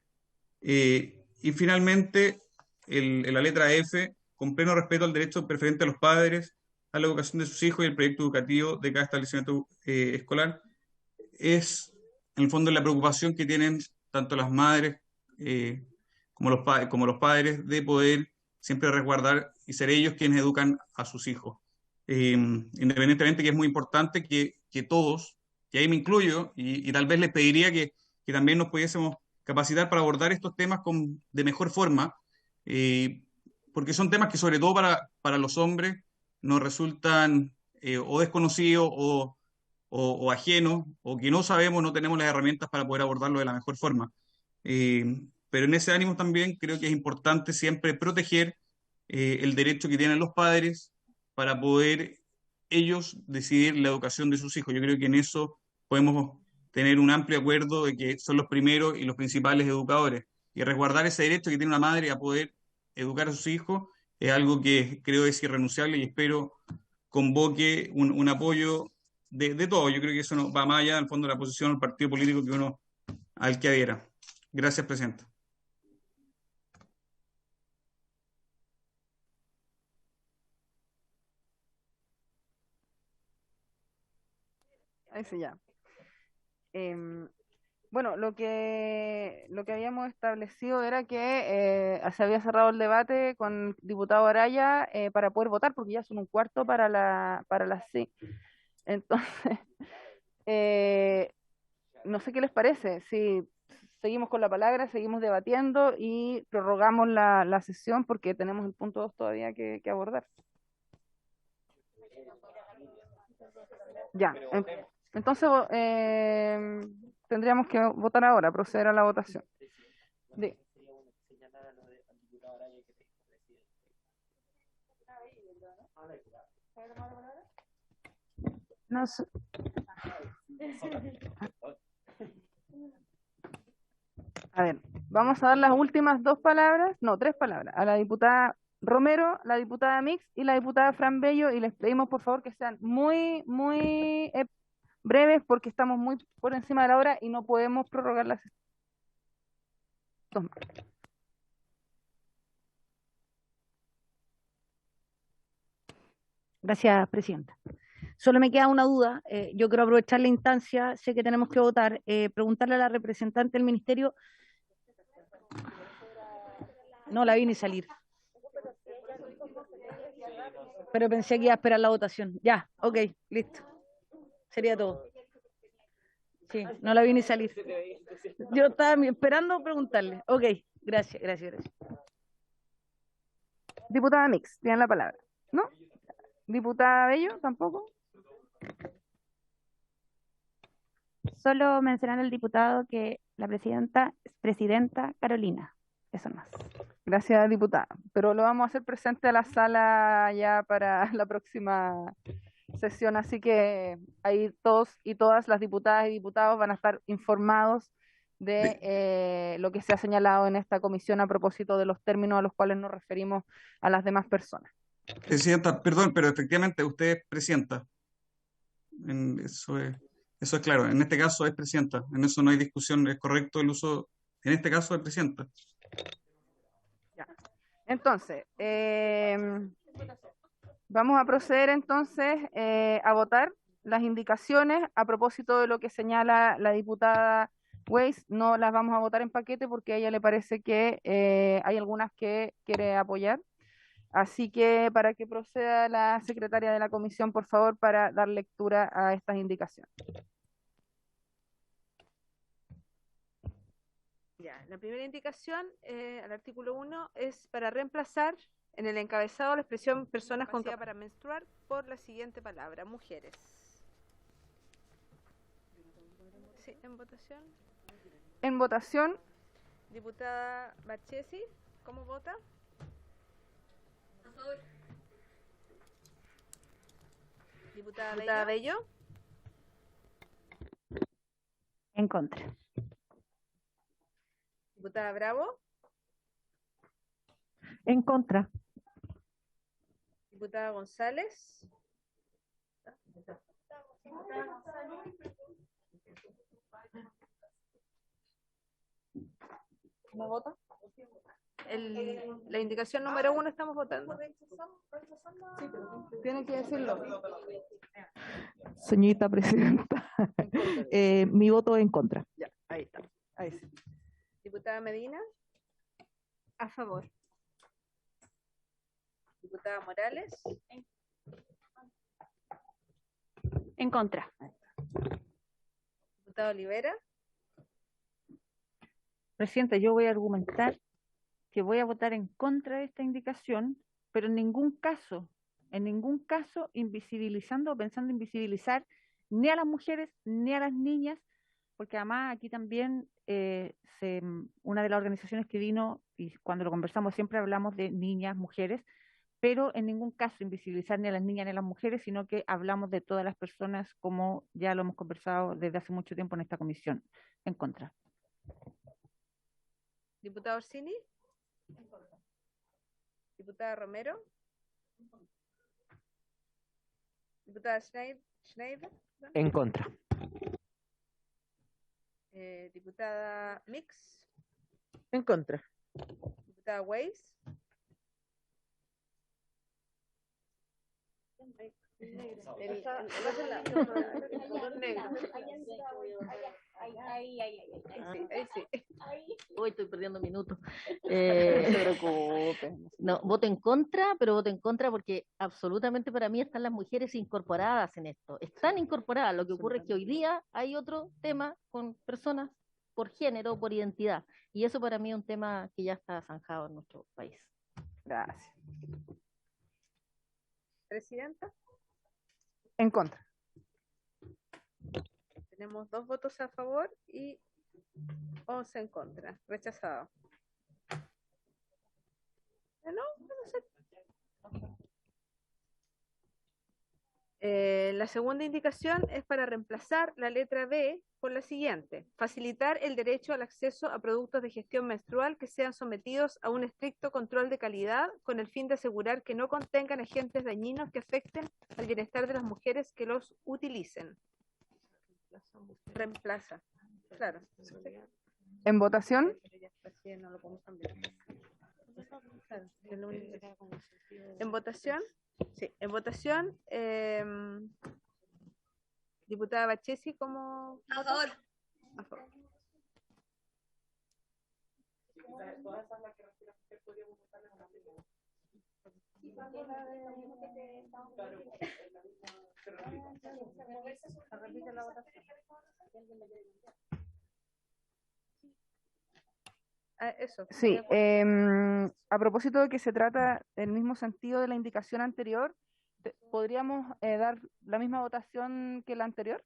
Y finalmente, en la letra F, con pleno respeto al derecho preferente de los padres a la educación de sus hijos y el proyecto educativo de cada establecimiento escolar, es en el fondo la preocupación que tienen tanto las madres como los padres de poder siempre resguardar y ser ellos quienes educan a sus hijos. Independientemente que es muy importante que todos, y ahí me incluyo, y tal vez les pediría que también nos pudiésemos capacitar para abordar estos temas de mejor forma, porque son temas que sobre todo para los hombres nos resultan o desconocidos o ajenos, o que no sabemos, no tenemos las herramientas para poder abordarlo de la mejor forma. Pero en ese ánimo también creo que es importante siempre proteger el derecho que tienen los padres para poder ellos decidir la educación de sus hijos. Yo creo que en eso podemos tener un amplio acuerdo de que son los primeros y los principales educadores. Y resguardar ese derecho que tiene una madre a poder educar a sus hijos es algo que creo es irrenunciable y espero convoque un apoyo de todo. Yo creo que eso no va más allá del fondo de la posición del partido político al que adhiera. Gracias, Presidenta. Ahí sí, ya. Bueno, lo que habíamos establecido era que se había cerrado el debate con el diputado Araya para poder votar, porque ya son un cuarto para las sí. Entonces, no sé qué les parece, si seguimos con la palabra, seguimos debatiendo y prorrogamos la sesión porque tenemos el punto 2 todavía que abordar. Ya, entonces tendríamos que votar ahora, proceder a la votación. No sé. A ver, vamos a dar las últimas tres palabras, a la diputada Romero, la diputada Mix y la diputada Fran Bello, y les pedimos por favor que sean muy breves porque estamos muy por encima de la hora y no podemos prorrogar la sesión. Gracias, Presidenta. Solo me queda una duda. Yo quiero aprovechar la instancia, sé que tenemos que votar, preguntarle a la representante del Ministerio. No la vi ni salir. Pero pensé que iba a esperar la votación. Ya, ok, listo. Sería todo. Sí, no la vi ni salir. Yo estaba esperando preguntarle. Ok, gracias. Diputada Mix, tienen la palabra. ¿No? Diputada Bello, tampoco. Solo mencionar al diputado que la presidenta es presidenta Carolina. Eso más. Gracias, diputada. Pero lo vamos a hacer presente a la sala ya para la próxima sesión, así que ahí todos y todas las diputadas y diputados van a estar informados de lo que se ha señalado en esta comisión a propósito de los términos a los cuales nos referimos a las demás personas. Presidenta, perdón, pero efectivamente usted es presidenta. Eso es claro. En este caso es presidenta. En eso no hay discusión. Es correcto el uso. En este caso es presidenta. Ya. Entonces, vamos a proceder entonces a votar las indicaciones a propósito de lo que señala la diputada Weiss. No las vamos a votar en paquete porque a ella le parece que hay algunas que quiere apoyar. Así que para que proceda la secretaria de la comisión, por favor, para dar lectura a estas indicaciones. Ya, la primera indicación al artículo 1 es para reemplazar en el encabezado la expresión personas con capacidad para menstruar por la siguiente palabra, mujeres. Sí, en votación. En votación. Diputada Marchesi, ¿cómo vota? A favor. Diputada Bello. En contra. Diputada Bravo. En contra. Diputada González. ¿No vota? La indicación número 1 estamos votando. Tienen que decirlo. Señorita Presidenta, mi voto es en contra. Ya, ahí está. Ahí sí. Diputada Medina. A favor. Diputada Morales. En contra. Diputada Olivera. Presidenta, yo voy a argumentar que voy a votar en contra de esta indicación, pero en ningún caso invisibilizando o pensando invisibilizar ni a las mujeres ni a las niñas, porque además aquí también una de las organizaciones que vino, y cuando lo conversamos siempre hablamos de niñas, mujeres, pero en ningún caso invisibilizar ni a las niñas ni a las mujeres, sino que hablamos de todas las personas, como ya lo hemos conversado desde hace mucho tiempo en esta comisión. En contra. Diputada Orsini. Diputada Romero. Diputada Schneider. En contra. Diputada Mix. En contra. Diputada Weiss. Hoy estoy perdiendo minutos. No se preocupe. No, voto en contra, pero voto en contra porque absolutamente para mí están las mujeres incorporadas en esto. Están incorporadas. Lo que ocurre es que hoy día hay otro tema con personas por género, por identidad. Y eso para mí es un tema que ya está zanjado en nuestro país. Gracias. Presidenta. En contra. Tenemos 2 votos a favor y 11 en contra. Rechazado. No sé. La segunda indicación es para reemplazar la letra B por la siguiente: facilitar el derecho al acceso a productos de gestión menstrual que sean sometidos a un estricto control de calidad con el fin de asegurar que no contengan agentes dañinos que afecten al bienestar de las mujeres que los utilicen. Reemplaza, claro. ¿En votación? En votación, sí, en votación, diputada Bachesi, ¿cómo? A favor. A favor. Eso. Sí, a propósito de que se trata del mismo sentido de la indicación anterior, ¿podríamos dar la misma votación que la anterior?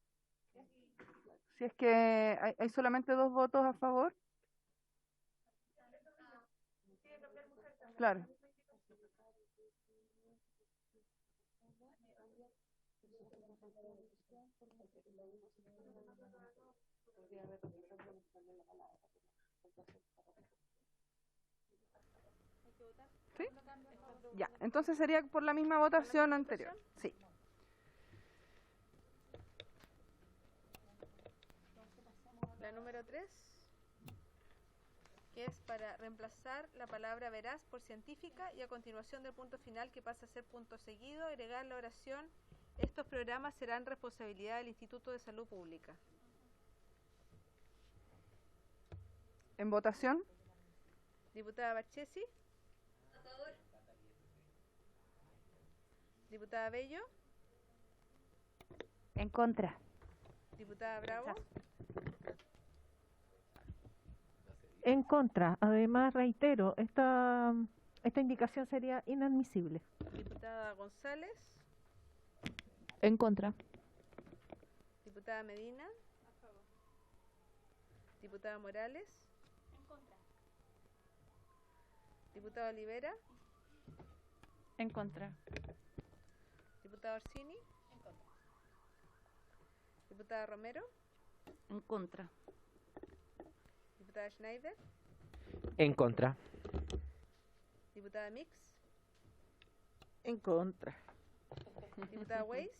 Si es que hay solamente 2 votos a favor. Claro. ¿Sí? Ya, entonces sería por la misma votación anterior. Sí. La número 3, que es para reemplazar la palabra veraz por científica y a continuación del punto final, que pasa a ser punto seguido, agregar la oración: estos programas serán responsabilidad del Instituto de Salud Pública. ¿En votación? Diputada Bachesi. A favor. Diputada Bello. En contra. Diputada Bravo. En contra. Además, reitero, esta indicación sería inadmisible. Diputada González. En contra. Diputada Medina. A favor. Diputada Morales. En contra. Diputada Olivera. En contra. Diputada Orsini. En contra. Diputada Romero. En contra. Diputada Schneider. En contra. Diputada Mix. En contra. Diputada Weiss.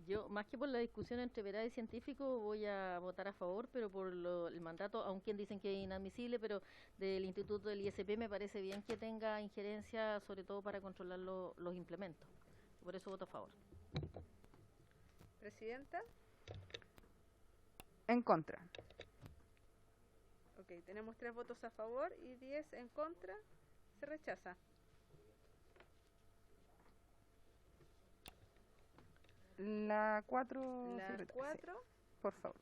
Yo, más que por la discusión entre veraz y científico, voy a votar a favor, pero por el mandato, aunque dicen que es inadmisible, pero del Instituto del ISP me parece bien que tenga injerencia, sobre todo para controlar los implementos. Por eso voto a favor. Presidenta. En contra. Ok, tenemos 3 votos a favor y 10 en contra. Se rechaza. La 4. La 4. Sí, por favor.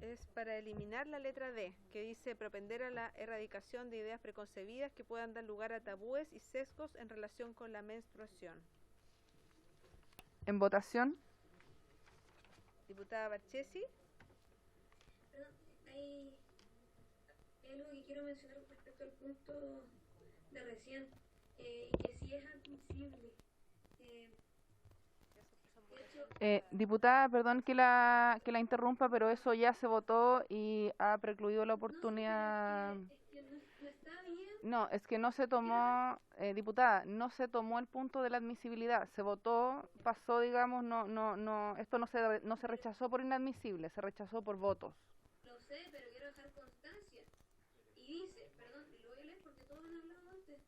Es para eliminar la letra D, que dice propender a la erradicación de ideas preconcebidas que puedan dar lugar a tabúes y sesgos en relación con la menstruación. En votación. Diputada Barchesi. Perdón, hay algo que quiero mencionar respecto al punto de recién, que si es admisible. Diputada, perdón que la interrumpa, pero eso ya se votó y ha precluido la oportunidad. No, es que no se tomó, diputada, no se tomó el punto de la admisibilidad. Se votó, pasó, digamos, esto no se rechazó por inadmisible, se rechazó por votos. Lo sé, pero quiero dejar constancia. Y dice, perdón, y lo voy a leer porque todos han hablado antes.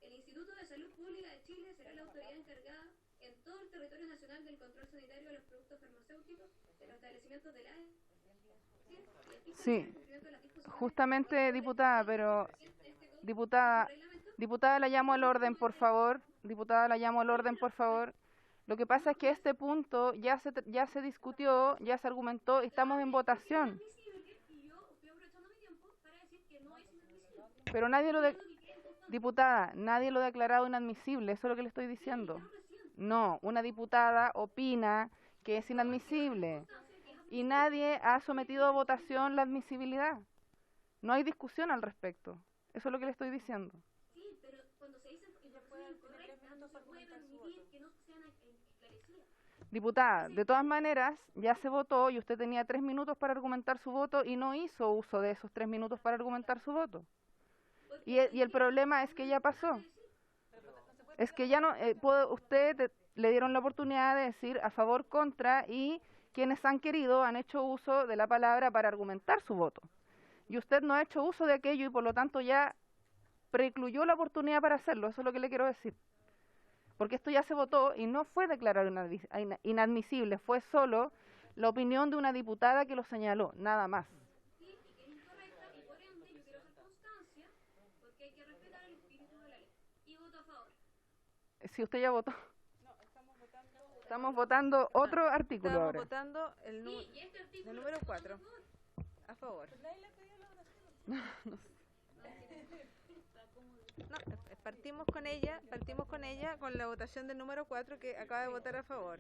El Instituto de Salud Pública de Chile será la autoridad encargada en todo el territorio nacional del control sanitario de los productos farmacéuticos, de los establecimientos del AE. Sí, justamente, diputada, pero diputada, la llamo al orden, por favor. Diputada, la llamo al orden, por favor. Lo que pasa es que este punto ya se discutió, ya se argumentó, estamos en votación. Pero diputada, nadie lo ha declarado inadmisible, eso es lo que le estoy diciendo. No, una diputada opina que es inadmisible y nadie ha sometido a votación la admisibilidad. No hay discusión al respecto. Eso es lo que le estoy diciendo. Sí, pero cuando se dice información incorrecta, no se puede permitir que no sean esclarecidas. Diputada, de todas maneras, ya se votó y usted tenía 3 minutos para argumentar su voto y no hizo uso de esos 3 minutos para argumentar su voto. Y el problema es que ya pasó. Es que ya no, le dieron la oportunidad de decir a favor, contra, y quienes han querido han hecho uso de la palabra para argumentar su voto. Y usted no ha hecho uso de aquello y por lo tanto ya precluyó la oportunidad para hacerlo. Eso es lo que le quiero decir. Porque esto ya se votó y no fue declarado inadmisible, fue solo la opinión de una diputada que lo señaló, nada más. Si usted ya votó. Estamos votando otro artículo ahora. Estamos votando el número 4. A favor. No, partimos con ella con la votación del número 4 que acaba de votar a favor.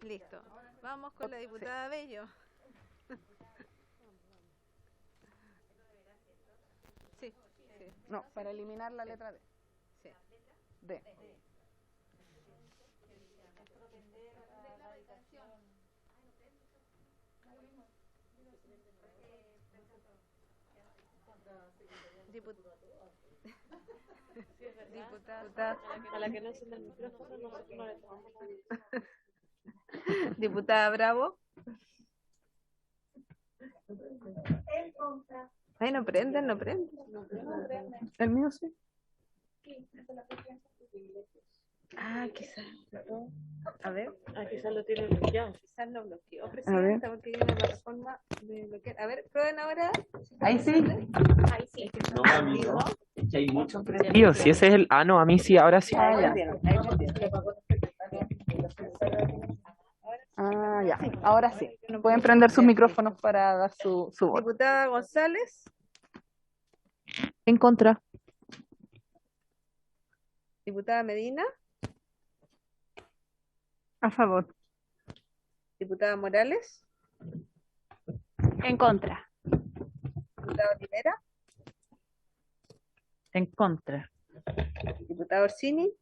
Listo. Vamos con la diputada Bello. Sí. No, para eliminar la letra D. Sí. D. Diputada, a la que no enciende el micrófono, nosotros no le tomamos. Diputada Bravo. Ay, no prenden. El mío sí. Ah, quizás. A ver. Quizás lo tiene bloqueado. Quizás lo bloqueó, presidenta, porque hay una plataforma de bloquear. A ver, prueben ahora. Ahí sí. Ahí sí. No, amigo. Es que hay muchos prendidos. Si ese es el... Ah, no, a mí sí, ahora sí. Ya. Ahora sí. Pueden prender sus micrófonos para dar su voto. Diputada González. En contra. Diputada Medina. A favor. Diputada Morales. En contra. Diputada Olivera. En contra. Diputada Orsini.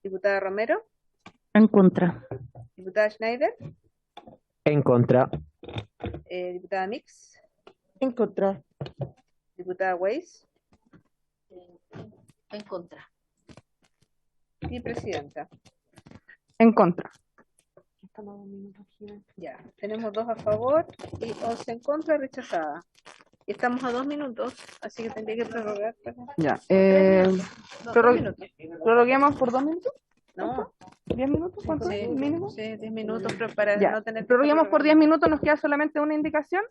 Diputada Romero. En contra. Diputada Schneider. En contra. Diputada Mix. En contra. Diputada Weiss. En contra. Y presidenta. En contra. Ya, tenemos 2 a favor y 11 en contra, rechazada. Y estamos a 2 minutos, así que tendría que prorrogar. Ya. 2 minutos. ¿Prorroguemos por 2 minutos? No. ¿10 minutos? ¿Cuánto Sí, mínimo? sí, 10 minutos, pero para Ya. no tener... Prorroguemos por 10 minutos, nos queda solamente una indicación.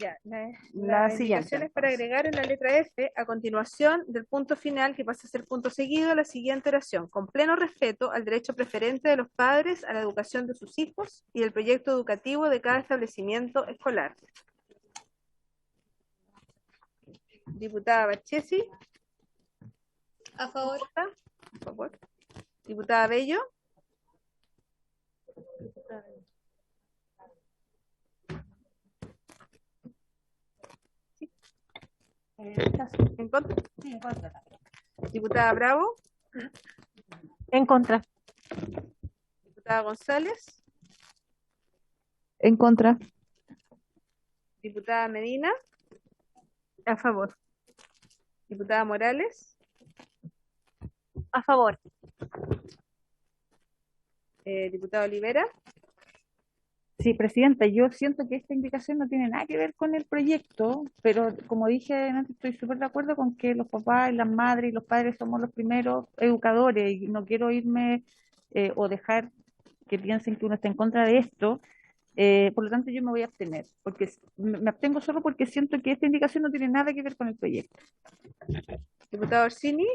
Ya, La la siguiente. indicación es para agregar en la letra F, a continuación del punto final, que pasa a ser punto seguido, la siguiente oración: con pleno respeto al derecho preferente de los padres a la educación de sus hijos y el proyecto educativo de cada establecimiento escolar. Diputada Barchesi. A favor. A favor. Diputada Bello. ¿En contra? Sí, en contra. Diputada Bravo. En contra. Diputada González. En contra. Diputada Medina. A favor. Diputada Morales. A favor. Diputada Olivera. Sí, Presidenta, yo siento que esta indicación no tiene nada que ver con el proyecto, pero como dije antes, estoy súper de acuerdo con que los papás y las madres y los padres somos los primeros educadores y no quiero irme o dejar que piensen que uno está en contra de esto. Por lo tanto, yo me voy a abstener, porque me abstengo solo porque siento que esta indicación no tiene nada que ver con el proyecto. Diputada Orsini.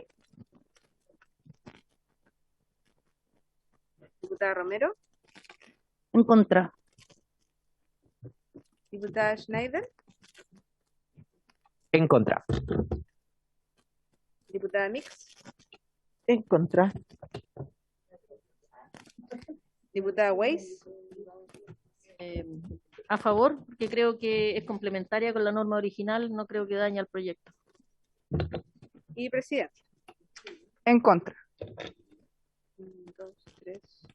Diputada Romero. En contra. Diputada Schneider. En contra. Diputada Mix. En contra. Diputada Weiss. A favor, porque creo que es complementaria con la norma original, no creo que dañe al proyecto. Y presidente. En contra. 1, 2, 3.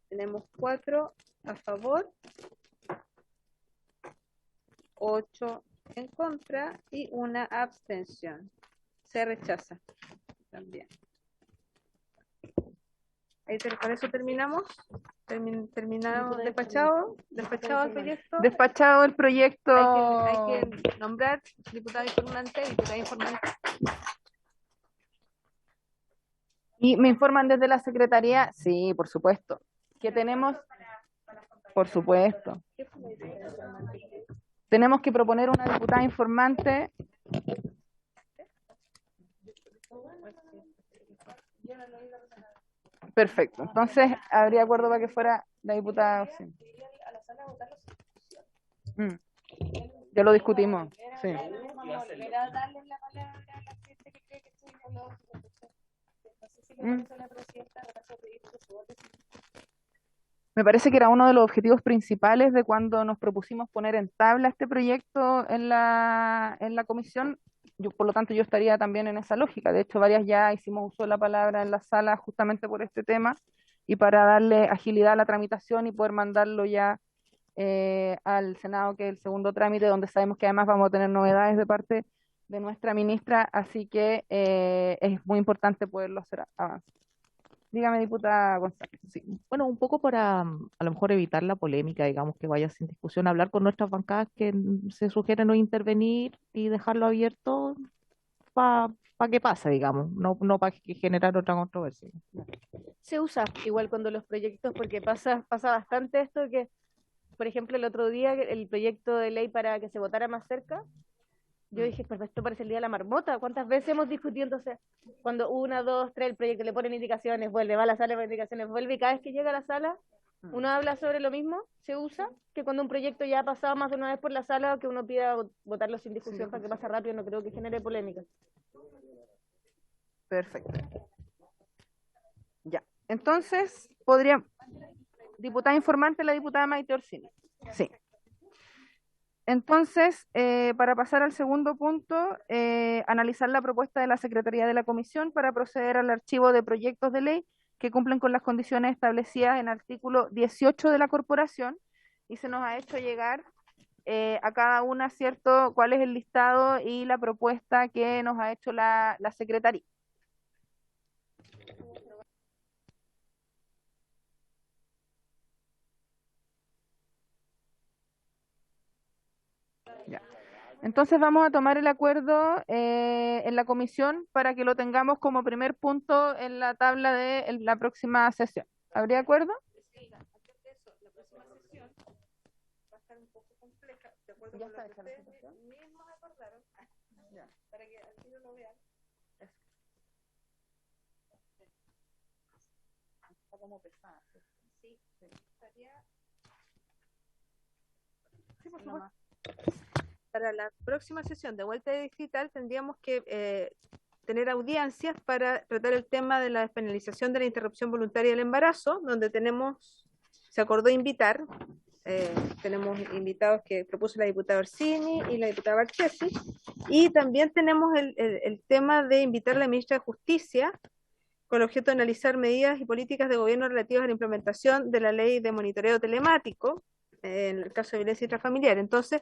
Tenemos 4 a favor, 8 en contra y una abstención. Se rechaza también. Ahí con eso terminamos. Terminado, despachado el proyecto. Despachado el proyecto. Hay que nombrar diputada informante, diputada informante. Y me informan desde la Secretaría, sí, por supuesto, que tenemos, por supuesto, tenemos que proponer una diputada informante. Perfecto, entonces habría acuerdo para que fuera la diputada. Sí. Ya lo discutimos. Sí. Me parece que era uno de los objetivos principales de cuando nos propusimos poner en tabla este proyecto en la comisión. Por lo tanto, yo estaría también en esa lógica. De hecho, varias ya hicimos uso de la palabra en la sala justamente por este tema y para darle agilidad a la tramitación y poder mandarlo ya al Senado, que es el segundo trámite, donde sabemos que además vamos a tener novedades de parte de nuestra ministra, así que es muy importante poderlo hacer avanzar. Dígame, diputada González. Sí. Bueno, un poco para a lo mejor evitar la polémica, digamos, que vaya sin discusión, hablar con nuestras bancadas que se sugieren no intervenir y dejarlo abierto para que pase, digamos, no para generar otra controversia. Se usa igual cuando los proyectos, porque pasa bastante esto que, por ejemplo, el otro día el proyecto de ley para que se votara más cerca, yo dije, pero esto parece el día de la marmota. ¿Cuántas veces hemos discutido? Entonces, cuando 1, 2, 3, el proyecto le ponen indicaciones, vuelve, va a la sala de indicaciones, vuelve, y cada vez que llega a la sala, uno habla sobre lo mismo, se usa, que cuando un proyecto ya ha pasado más de una vez por la sala, que uno pida votarlo sin discusión para que pase rápido, no creo que genere polémica. Perfecto. Ya. Entonces, podría... Diputada informante, la diputada Maite Orsini. Sí. Entonces, para pasar al segundo punto, analizar la propuesta de la Secretaría de la Comisión para proceder al archivo de proyectos de ley que cumplen con las condiciones establecidas en el artículo 18 de la Corporación, y se nos ha hecho llegar a cada una, ¿cierto?, cuál es el listado y la propuesta que nos ha hecho la Secretaría. Ya. Entonces vamos a tomar el acuerdo en la comisión para que lo tengamos como primer punto en la tabla de la próxima sesión. ¿Habría acuerdo? Ya está hecha la situación. Mismos acordaron. Ya. Para que así no lo vean. Está como pesada. Sí, estaría. Sí, por favor. Para la próxima sesión de Vuelta Digital tendríamos que tener audiencias para tratar el tema de la despenalización de la interrupción voluntaria del embarazo, donde se acordó invitar. Tenemos invitados que propuso la diputada Orsini y la diputada Barchesi, y también tenemos el tema de invitar a la ministra de Justicia con el objeto de analizar medidas y políticas de gobierno relativas a la implementación de la ley de monitoreo telemático en el caso de violencia intrafamiliar. Entonces,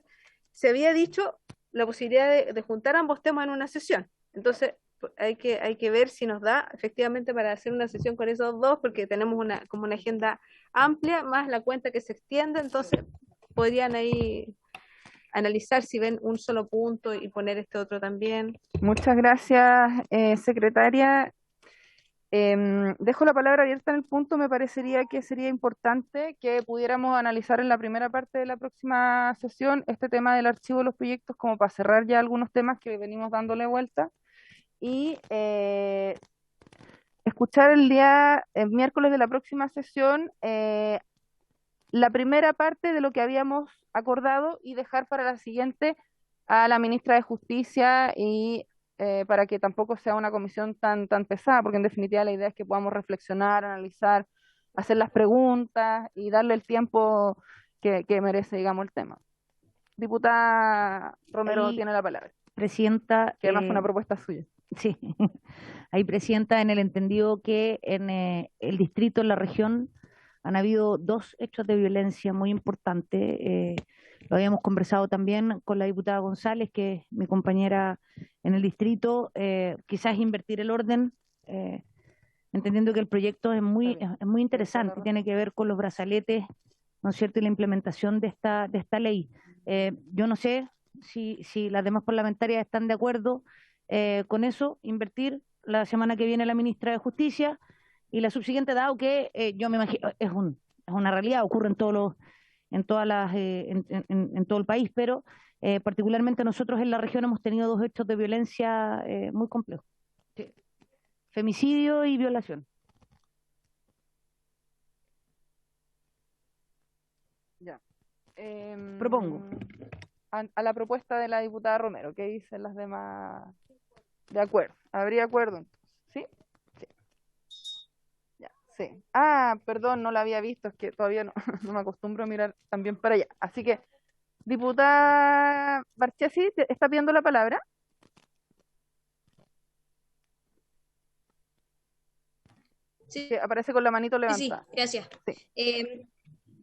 se había dicho la posibilidad de juntar ambos temas en una sesión. Entonces, hay que ver si nos da efectivamente para hacer una sesión con esos dos, porque tenemos como una agenda amplia, más la cuenta que se extiende, entonces podrían ahí analizar si ven un solo punto y poner este otro también. Muchas gracias, secretaria. Dejo la palabra abierta en el punto. Me parecería que sería importante que pudiéramos analizar en la primera parte de la próxima sesión este tema del archivo de los proyectos, como para cerrar ya algunos temas que venimos dándole vuelta, y escuchar el día miércoles de la próxima sesión la primera parte de lo que habíamos acordado y dejar para la siguiente a la ministra de Justicia, y para que tampoco sea una comisión tan pesada, porque en definitiva la idea es que podamos reflexionar, analizar, hacer las preguntas y darle el tiempo que merece, digamos, el tema. Diputada Romero tiene la palabra. Presidenta. Que además fue una propuesta suya. Sí, ahí, Presidenta, en el entendido que en el distrito, en la región, han habido 2 hechos de violencia muy importantes. Lo habíamos conversado también con la diputada González, que es mi compañera en el distrito. Quizás invertir el orden, entendiendo que el proyecto es muy interesante, tiene que ver con los brazaletes, ¿no es cierto?, y la implementación de esta ley. Yo no sé si las demás parlamentarias están de acuerdo con eso, invertir la semana que viene la ministra de Justicia, y la subsiguiente, dado que yo me imagino, es una realidad, ocurre en todo el país, pero particularmente nosotros en la región hemos tenido 2 hechos de violencia muy complejos: femicidio y violación. Ya. Propongo. A la propuesta de la diputada Romero, ¿qué dicen las demás? De acuerdo. ¿Habría acuerdo entonces? ¿Sí? Sí. Ya, sí. Ah, perdón, no la había visto, es que todavía no me acostumbro a mirar también para allá. Así que, diputada Barchesi, ¿está pidiendo la palabra? Sí. Que aparece con la manito levantada. Sí, gracias. Sí.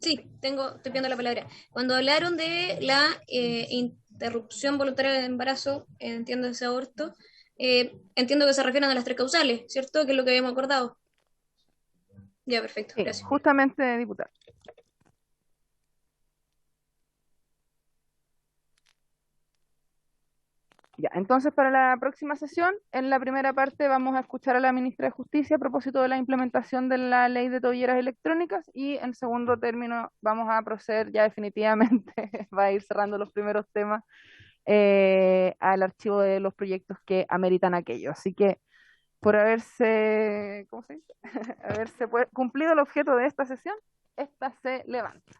Sí, estoy pidiendo la palabra. Cuando hablaron de la interrupción voluntaria del embarazo, entiendo ese aborto, entiendo que se refieren a las 3 causales, ¿cierto? Que es lo que habíamos acordado. Ya, perfecto, Sí, gracias. justamente, diputada. Ya, entonces para la próxima sesión, en la primera parte vamos a escuchar a la ministra de Justicia a propósito de la implementación de la ley de tobilleras electrónicas, y en segundo término vamos a proceder ya definitivamente, va a ir cerrando los primeros temas, al archivo de los proyectos que ameritan aquello. Así que por haberse, ¿cómo se dice? haberse cumplido el objeto de esta sesión, esta se levanta.